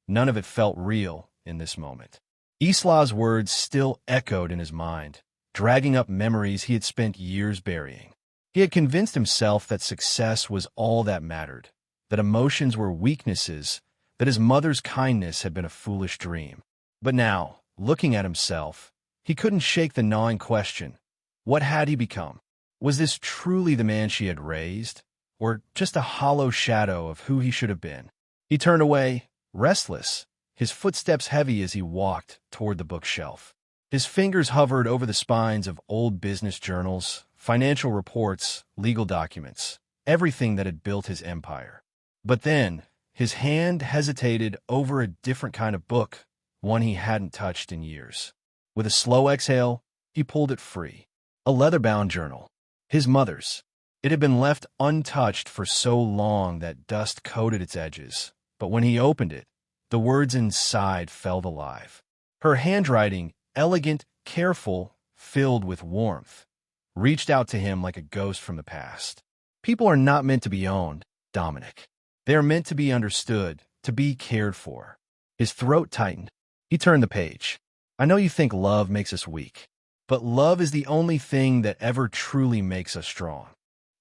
S1: None of it felt real in this moment. Isla's words still echoed in his mind, dragging up memories he had spent years burying. He had convinced himself that success was all that mattered, that emotions were weaknesses, that his mother's kindness had been a foolish dream. But now, looking at himself, he couldn't shake the gnawing question. What had he become? Was this truly the man she had raised, or just a hollow shadow of who he should have been? He turned away, restless, his footsteps heavy as he walked toward the bookshelf. His fingers hovered over the spines of old business journals, financial reports, legal documents, everything that had built his empire. But then, his hand hesitated over a different kind of book, one he hadn't touched in years. With a slow exhale, he pulled it free. A leather-bound journal. His mother's. It had been left untouched for so long that dust coated its edges, but when he opened it, the words inside felt alive. Her handwriting, elegant, careful, filled with warmth, reached out to him like a ghost from the past. People are not meant to be owned, Dominic. They are meant to be understood, to be cared for. His throat tightened. He turned the page. I know you think love makes us weak, but love is the only thing that ever truly makes us strong.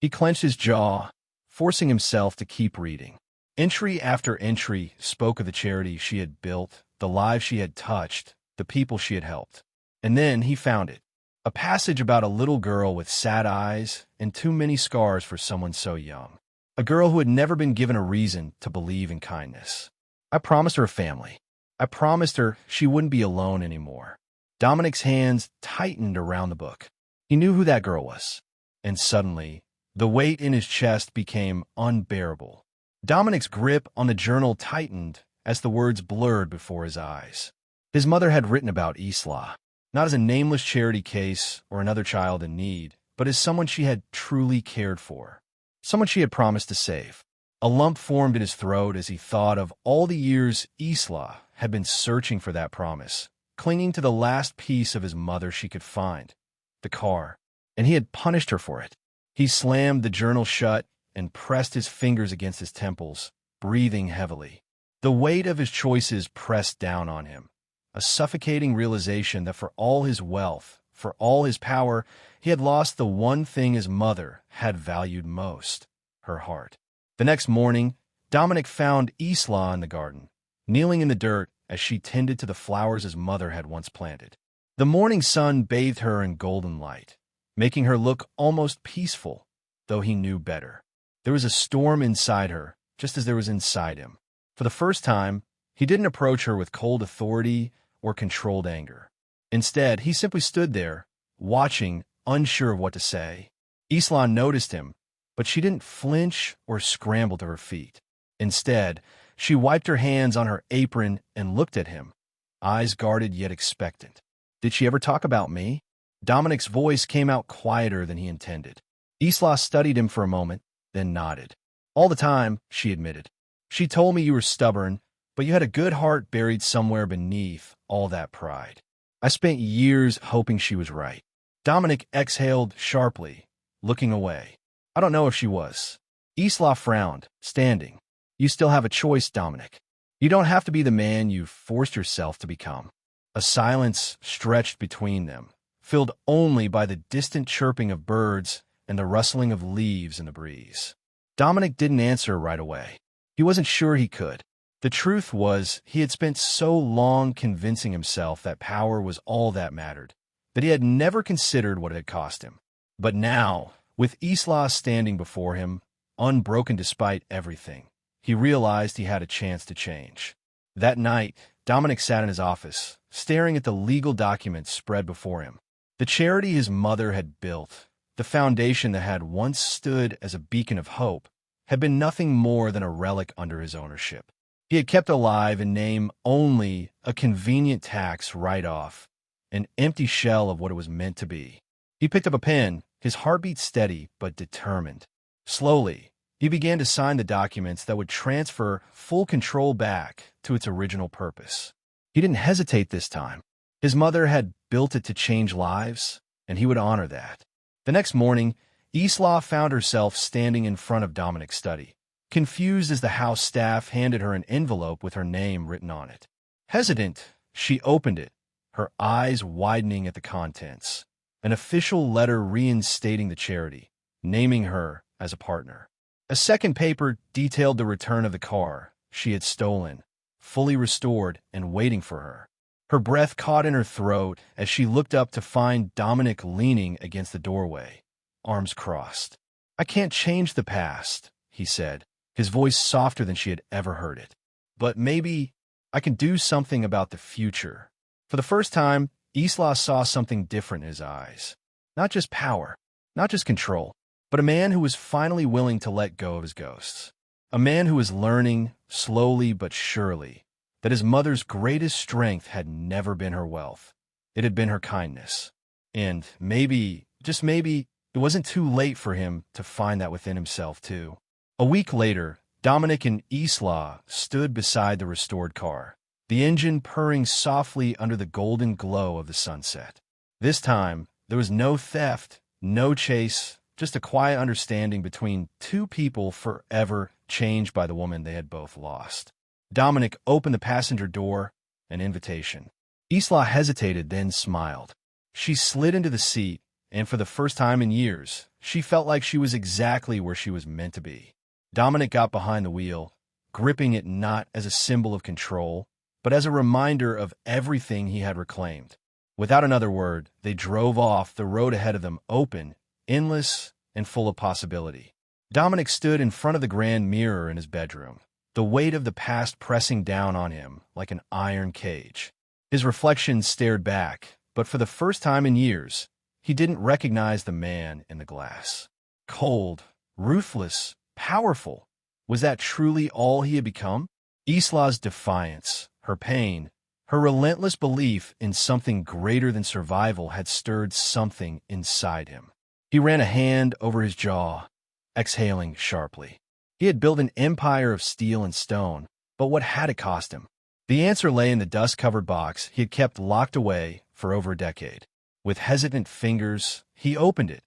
S1: He clenched his jaw, forcing himself to keep reading. Entry after entry spoke of the charity she had built, the lives she had touched, the people she had helped. And then he found it. A passage about a little girl with sad eyes and too many scars for someone so young. A girl who had never been given a reason to believe in kindness. I promised her a family. I promised her she wouldn't be alone anymore. Dominic's hands tightened around the book. He knew who that girl was. And suddenly, the weight in his chest became unbearable. Dominic's grip on the journal tightened as the words blurred before his eyes. His mother had written about Isla, not as a nameless charity case or another child in need, but as someone she had truly cared for, someone she had promised to save. A lump formed in his throat as he thought of all the years Isla had been searching for that promise, clinging to the last piece of his mother she could find, the car, and he had punished her for it. He slammed the journal shut and pressed his fingers against his temples, breathing heavily. The weight of his choices pressed down on him, a suffocating realization that for all his wealth, for all his power, he had lost the one thing his mother had valued most, her heart. The next morning, Dominic found Isla in the garden, kneeling in the dirt as she tended to the flowers his mother had once planted. The morning sun bathed her in golden light, making her look almost peaceful, though he knew better. There was a storm inside her, just as there was inside him. For the first time, he didn't approach her with cold authority or controlled anger. Instead, he simply stood there, watching, unsure of what to say. Isla noticed him, but she didn't flinch or scramble to her feet. Instead, she wiped her hands on her apron and looked at him, eyes guarded yet expectant. Did she ever talk about me? Dominic's voice came out quieter than he intended. Isla studied him for a moment, then nodded. All the time, she admitted. She told me you were stubborn, but you had a good heart buried somewhere beneath all that pride. I spent years hoping she was right. Dominic exhaled sharply, looking away. I don't know if she was. Isla frowned, standing. You still have a choice, Dominic. You don't have to be the man you've forced yourself to become. A silence stretched between them, filled only by the distant chirping of birds and the rustling of leaves in the breeze. Dominic didn't answer right away. He wasn't sure he could. The truth was, he had spent so long convincing himself that power was all that mattered, that he had never considered what it had cost him. But now, with Isla standing before him, unbroken despite everything, he realized he had a chance to change. That night, Dominic sat in his office, staring at the legal documents spread before him. The charity his mother had built, the foundation that had once stood as a beacon of hope, had been nothing more than a relic under his ownership. He had kept alive in name only a convenient tax write-off, an empty shell of what it was meant to be. He picked up a pen, his heartbeat steady but determined. Slowly, he began to sign the documents that would transfer full control back to its original purpose. He didn't hesitate this time. His mother had built it to change lives, and he would honor that. The next morning, Isla found herself standing in front of Dominic's study, confused as the house staff handed her an envelope with her name written on it. Hesitant, she opened it, her eyes widening at the contents. An official letter reinstating the charity, naming her as a partner. A second paper detailed the return of the car she had stolen, fully restored and waiting for her. Her breath caught in her throat as she looked up to find Dominic leaning against the doorway, arms crossed. "I can't change the past," he said, his voice softer than she had ever heard it. "But maybe I can do something about the future." For the first time, Isla saw something different in his eyes. Not just power, not just control, but a man who was finally willing to let go of his ghosts. A man who was learning, slowly but surely, that his mother's greatest strength had never been her wealth. It had been her kindness. And maybe, just maybe, it wasn't too late for him to find that within himself, too. A week later, Dominic and Isla stood beside the restored car, the engine purring softly under the golden glow of the sunset. This time, there was no theft, no chase, just a quiet understanding between two people forever changed by the woman they had both lost. Dominic opened the passenger door, an invitation. Isla hesitated, then smiled. She slid into the seat, and for the first time in years, she felt like she was exactly where she was meant to be. Dominic got behind the wheel, gripping it not as a symbol of control, but as a reminder of everything he had reclaimed. Without another word, they drove off, the road ahead of them open, endless, and full of possibility. Dominic stood in front of the grand mirror in his bedroom, the weight of the past pressing down on him like an iron cage. His reflection stared back, but for the first time in years, he didn't recognize the man in the glass. Cold, ruthless, powerful. Was that truly all he had become? Isla's defiance, her pain, her relentless belief in something greater than survival had stirred something inside him. He ran a hand over his jaw, exhaling sharply. He had built an empire of steel and stone, but what had it cost him? The answer lay in the dust-covered box he had kept locked away for over a decade. With hesitant fingers, he opened it,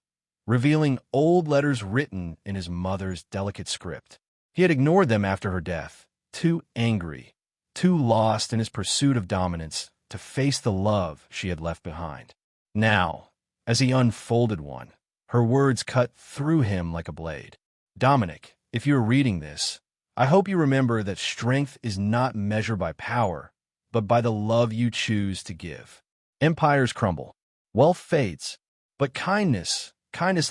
S1: revealing old letters written in his mother's delicate script. He had ignored them after her death, too angry, too lost in his pursuit of dominance to face the love she had left behind. Now, as he unfolded one, her words cut through him like a blade. "Dominic, if you're reading this, I hope you remember that strength is not measured by power, but by the love you choose to give. Empires crumble, wealth fades, but kindness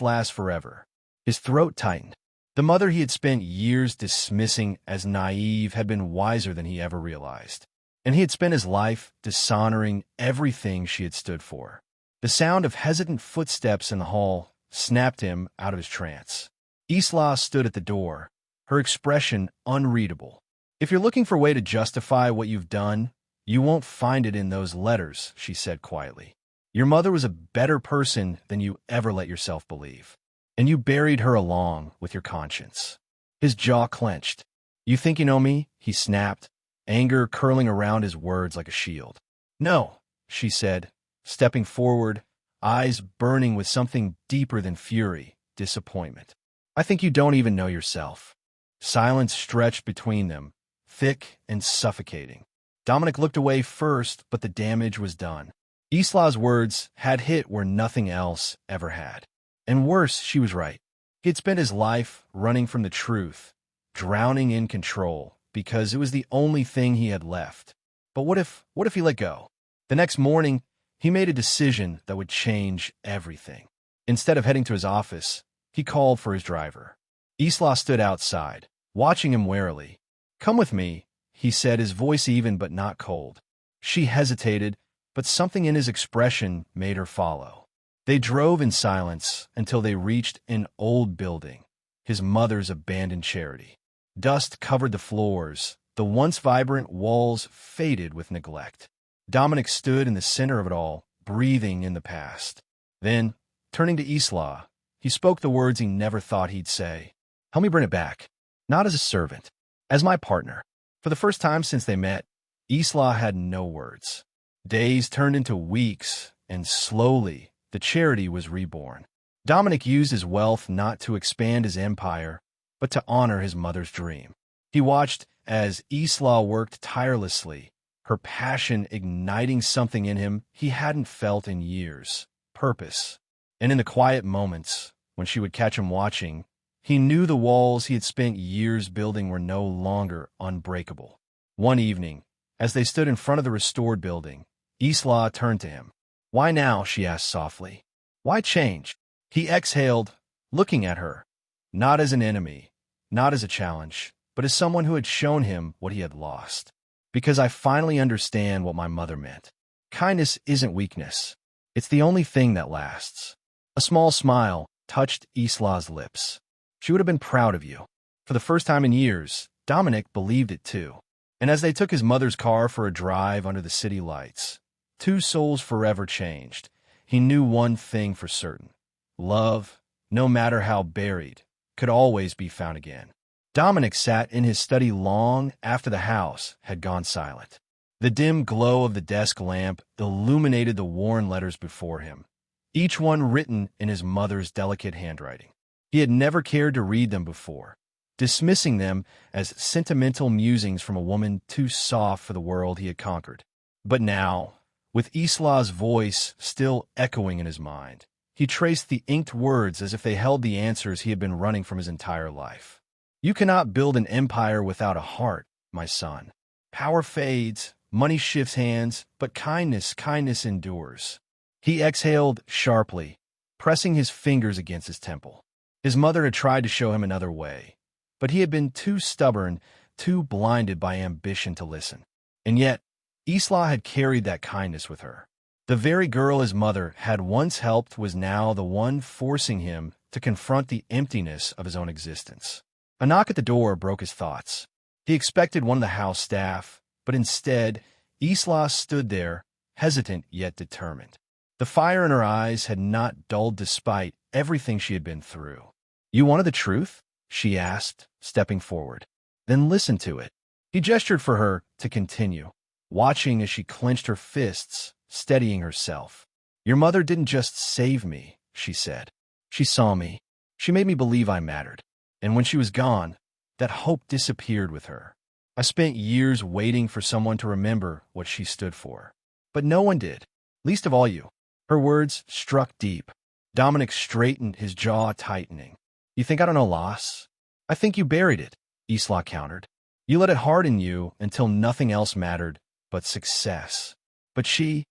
S1: lasts forever." His throat tightened. The mother he had spent years dismissing as naive had been wiser than he ever realized, and he had spent his life dishonoring everything she had stood for. The sound of hesitant footsteps in the hall snapped him out of his trance. Isla stood at the door, her expression unreadable. "If you're looking for a way to justify what you've done, you won't find it in those letters," she said quietly. "Your mother was a better person than you ever let yourself believe, and you buried her along with your conscience." His jaw clenched. "You think you know me?" he snapped, anger curling around his words like a shield. "No," she said, stepping forward, eyes burning with something deeper than fury, disappointment. "I think you don't even know yourself." Silence stretched between them, thick and suffocating. Dominic looked away first, but the damage was done. Isla's words had hit where nothing else ever had. And worse, she was right. He had spent his life running from the truth, drowning in control, because it was the only thing he had left. But what if he let go? The next morning, he made a decision that would change everything. Instead of heading to his office, he called for his driver. Isla stood outside, watching him warily. "Come with me," he said, his voice even but not cold. She hesitated, but something in his expression made her follow. They drove in silence until they reached an old building, his mother's abandoned charity. Dust covered the floors, the once vibrant walls faded with neglect. Dominic stood in the center of it all, breathing in the past. Then, turning to Isla, he spoke the words he never thought he'd say. "Help me bring it back. Not as a servant, as my partner." For the first time since they met, Isla had no words. Days turned into weeks, and slowly, the charity was reborn. Dominic used his wealth not to expand his empire, but to honor his mother's dream. He watched as Isla worked tirelessly, her passion igniting something in him he hadn't felt in years, purpose. And in the quiet moments, when she would catch him watching, he knew the walls he had spent years building were no longer unbreakable. One evening, as they stood in front of the restored building, Isla turned to him. "Why now?" she asked softly. "Why change?" He exhaled, looking at her, not as an enemy, not as a challenge, but as someone who had shown him what he had lost. "Because I finally understand what my mother meant. Kindness isn't weakness. It's the only thing that lasts." A small smile touched Isla's lips. "She would have been proud of you." For the first time in years, Dominic believed it too. And as they took his mother's car for a drive under the city lights, two souls forever changed. He knew one thing for certain. Love, no matter how buried, could always be found again. Dominic sat in his study long after the house had gone silent. The dim glow of the desk lamp illuminated the worn letters before him, each one written in his mother's delicate handwriting. He had never cared to read them before, dismissing them as sentimental musings from a woman too soft for the world he had conquered. But now, with Isla's voice still echoing in his mind, he traced the inked words as if they held the answers he had been running from his entire life. "You cannot build an empire without a heart, my son. Power fades, money shifts hands, but kindness endures." He exhaled sharply, pressing his fingers against his temple. His mother had tried to show him another way, but he had been too stubborn, too blinded by ambition to listen. And yet, Isla had carried that kindness with her. The very girl his mother had once helped was now the one forcing him to confront the emptiness of his own existence. A knock at the door broke his thoughts. He expected one of the house staff, but instead, Isla stood there, hesitant yet determined. The fire in her eyes had not dulled despite everything she had been through. "You wanted the truth?" she asked, stepping forward. "Then listen to it." He gestured for her to continue, watching as she clenched her fists, steadying herself. "Your mother didn't just save me," she said. "She saw me. She made me believe I mattered. And when she was gone, that hope disappeared with her. I spent years waiting for someone to remember what she stood for. But no one did, least of all you." Her words struck deep. Dominic straightened, his jaw tightening. "You think I don't know loss? I think you buried it," Isla countered. "You let it harden you until nothing else mattered but success. But she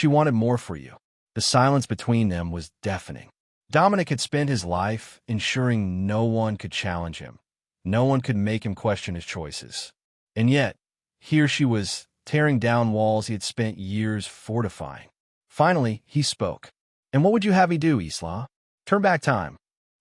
S1: wanted more for you." The silence between them was deafening. Dominic had spent his life ensuring no one could challenge him. No one could make him question his choices. And yet, here she was, tearing down walls he had spent years fortifying. Finally, he spoke. "And what would you have me do, Isla? Turn back time?"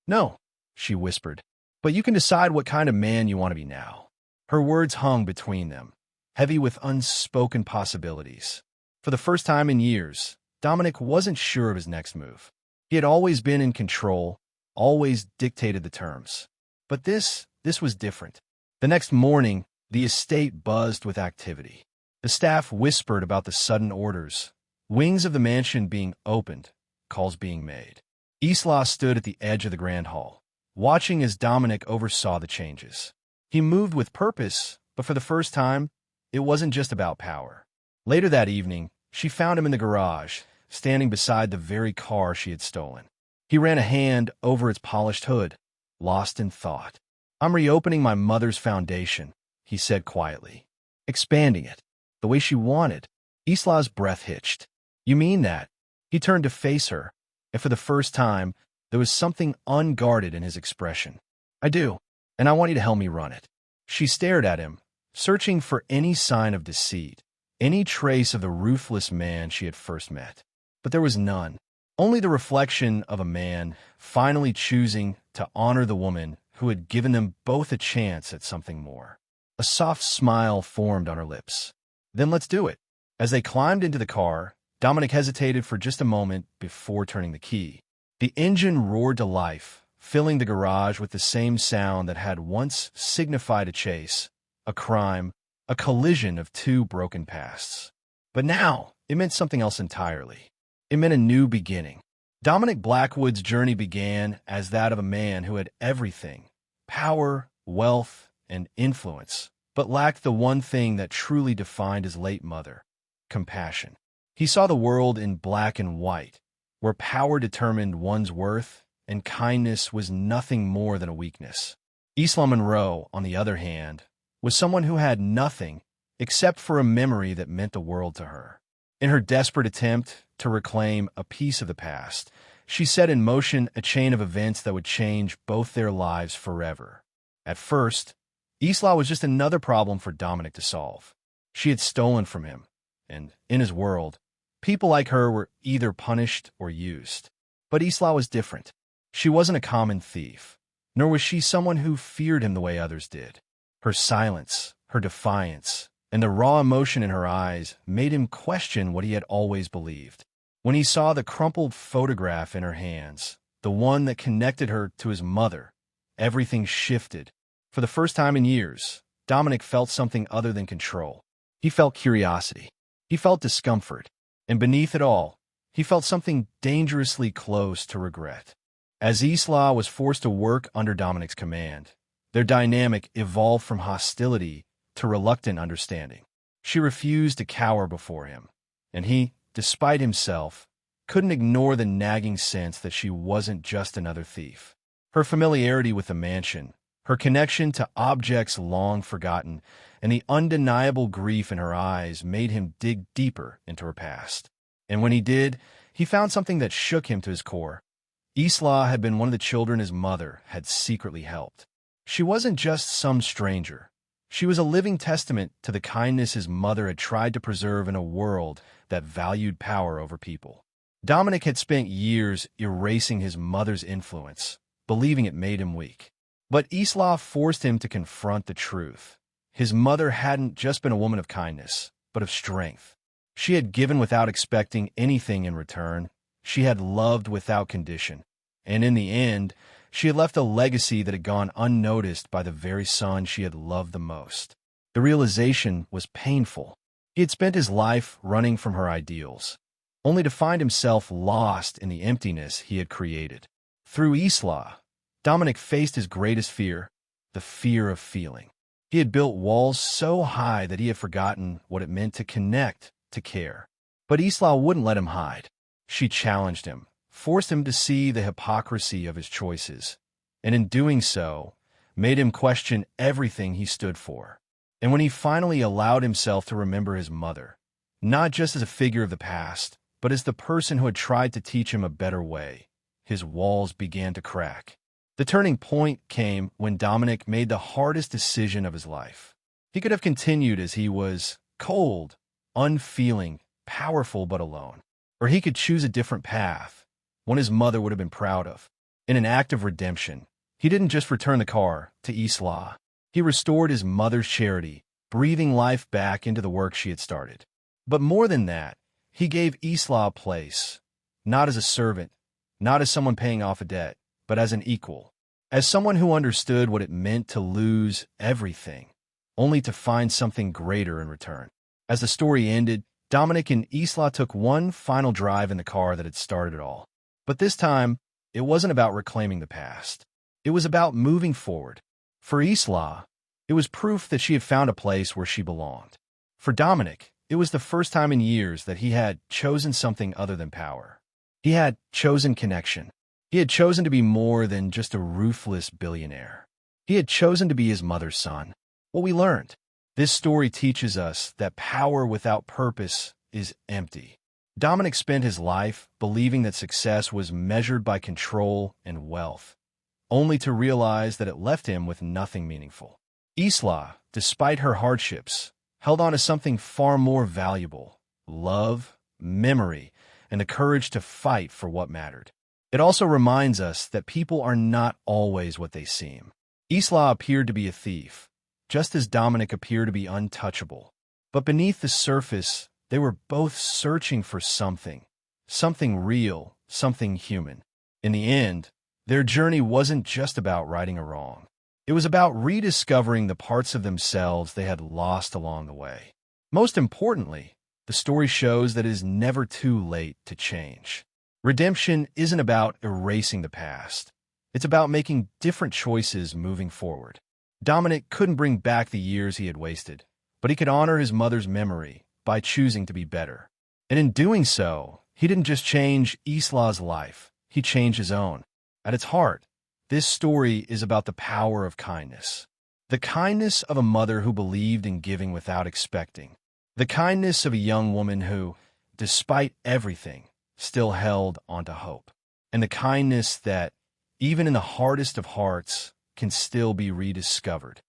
S1: "No," she whispered. "But you can decide what kind of man you want to be now." Her words hung between them, heavy with unspoken possibilities. For the first time in years, Dominic wasn't sure of his next move. He had always been in control, always dictated the terms. But this was different. The next morning, the estate buzzed with activity. The staff whispered about the sudden orders, wings of the mansion being opened, calls being made. Isla stood at the edge of the grand hall, watching as Dominic oversaw the changes. He moved with purpose, but for the first time, it wasn't just about power. Later that evening, she found him in the garage, standing beside the very car she had stolen. He ran a hand over its polished hood, lost in thought. "I'm reopening my mother's foundation," he said quietly. "Expanding it, the way she wanted." Isla's breath hitched. "You mean that?" He turned to face her, and for the first time, there was something unguarded in his expression. "I do, and I want you to help me run it." She stared at him, searching for any sign of deceit, any trace of the ruthless man she had first met. But there was none, only the reflection of a man finally choosing to honor the woman who had given them both a chance at something more. A soft smile formed on her lips. "Then let's do it." As they climbed into the car, Dominic hesitated for just a moment before turning the key. The engine roared to life, filling the garage with the same sound that had once signified a chase, a crime, a collision of two broken pasts. But now, it meant something else entirely. It meant a new beginning. Dominic Blackwood's journey began as that of a man who had everything, power, wealth, and influence, but lacked the one thing that truly defined his late mother: compassion. He saw the world in black and white, where power determined one's worth and kindness was nothing more than a weakness. Isla Monroe, on the other hand, was someone who had nothing except for a memory that meant the world to her. In her desperate attempt to reclaim a piece of the past, she set in motion a chain of events that would change both their lives forever. At first, Isla was just another problem for Dominic to solve. She had stolen from him, and in his world, people like her were either punished or used. But Isla was different. She wasn't a common thief, nor was she someone who feared him the way others did. Her silence, her defiance, and the raw emotion in her eyes made him question what he had always believed. When he saw the crumpled photograph in her hands, the one that connected her to his mother, everything shifted. For the first time in years, Dominic felt something other than control. He felt curiosity. He felt discomfort. And beneath it all, he felt something dangerously close to regret. As Isla was forced to work under Dominic's command, their dynamic evolved from hostility to reluctant understanding. She refused to cower before him, and he, despite himself, couldn't ignore the nagging sense that she wasn't just another thief. Her familiarity with the mansion, her connection to objects long forgotten, and the undeniable grief in her eyes made him dig deeper into her past. And when he did, he found something that shook him to his core. Isla had been one of the children his mother had secretly helped. She wasn't just some stranger. She was a living testament to the kindness his mother had tried to preserve in a world that valued power over people. Dominic had spent years erasing his mother's influence, believing it made him weak. But Isla forced him to confront the truth. His mother hadn't just been a woman of kindness, but of strength. She had given without expecting anything in return. She had loved without condition. And in the end, she had left a legacy that had gone unnoticed by the very son she had loved the most. The realization was painful. He had spent his life running from her ideals, only to find himself lost in the emptiness he had created. Through Isla, Dominic faced his greatest fear, the fear of feeling. He had built walls so high that he had forgotten what it meant to connect, to care. But Isla wouldn't let him hide. She challenged him, forced him to see the hypocrisy of his choices, and in doing so, made him question everything he stood for. And when he finally allowed himself to remember his mother, not just as a figure of the past, but as the person who had tried to teach him a better way, his walls began to crack. The turning point came when Dominic made the hardest decision of his life. He could have continued as he was, cold, unfeeling, powerful but alone. Or he could choose a different path, one his mother would have been proud of. In an act of redemption, he didn't just return the car to Isla. He restored his mother's charity, breathing life back into the work she had started. But more than that, he gave Isla a place, not as a servant, not as someone paying off a debt, but as an equal, as someone who understood what it meant to lose everything, only to find something greater in return. As the story ended, Dominic and Isla took one final drive in the car that had started it all. But this time, it wasn't about reclaiming the past. It was about moving forward. For Isla, it was proof that she had found a place where she belonged. For Dominic, it was the first time in years that he had chosen something other than power. He had chosen connection. He had chosen to be more than just a ruthless billionaire. He had chosen to be his mother's son. What we learned. This story teaches us that power without purpose is empty. Dominic spent his life believing that success was measured by control and wealth, only to realize that it left him with nothing meaningful. Isla, despite her hardships, held on to something far more valuable: love, memory, and the courage to fight for what mattered. It also reminds us that people are not always what they seem. Isla appeared to be a thief, just as Dominic appeared to be untouchable. But beneath the surface, they were both searching for something real, something human. In the end, their journey wasn't just about righting a wrong. It was about rediscovering the parts of themselves they had lost along the way. Most importantly, the story shows that it is never too late to change. Redemption isn't about erasing the past. It's about making different choices moving forward. Dominic couldn't bring back the years he had wasted, but he could honor his mother's memory by choosing to be better. And in doing so, he didn't just change Isla's life, he changed his own. At its heart, this story is about the power of kindness. The kindness of a mother who believed in giving without expecting. The kindness of a young woman who, despite everything, still held onto hope. And the kindness that, even in the hardest of hearts, can still be rediscovered.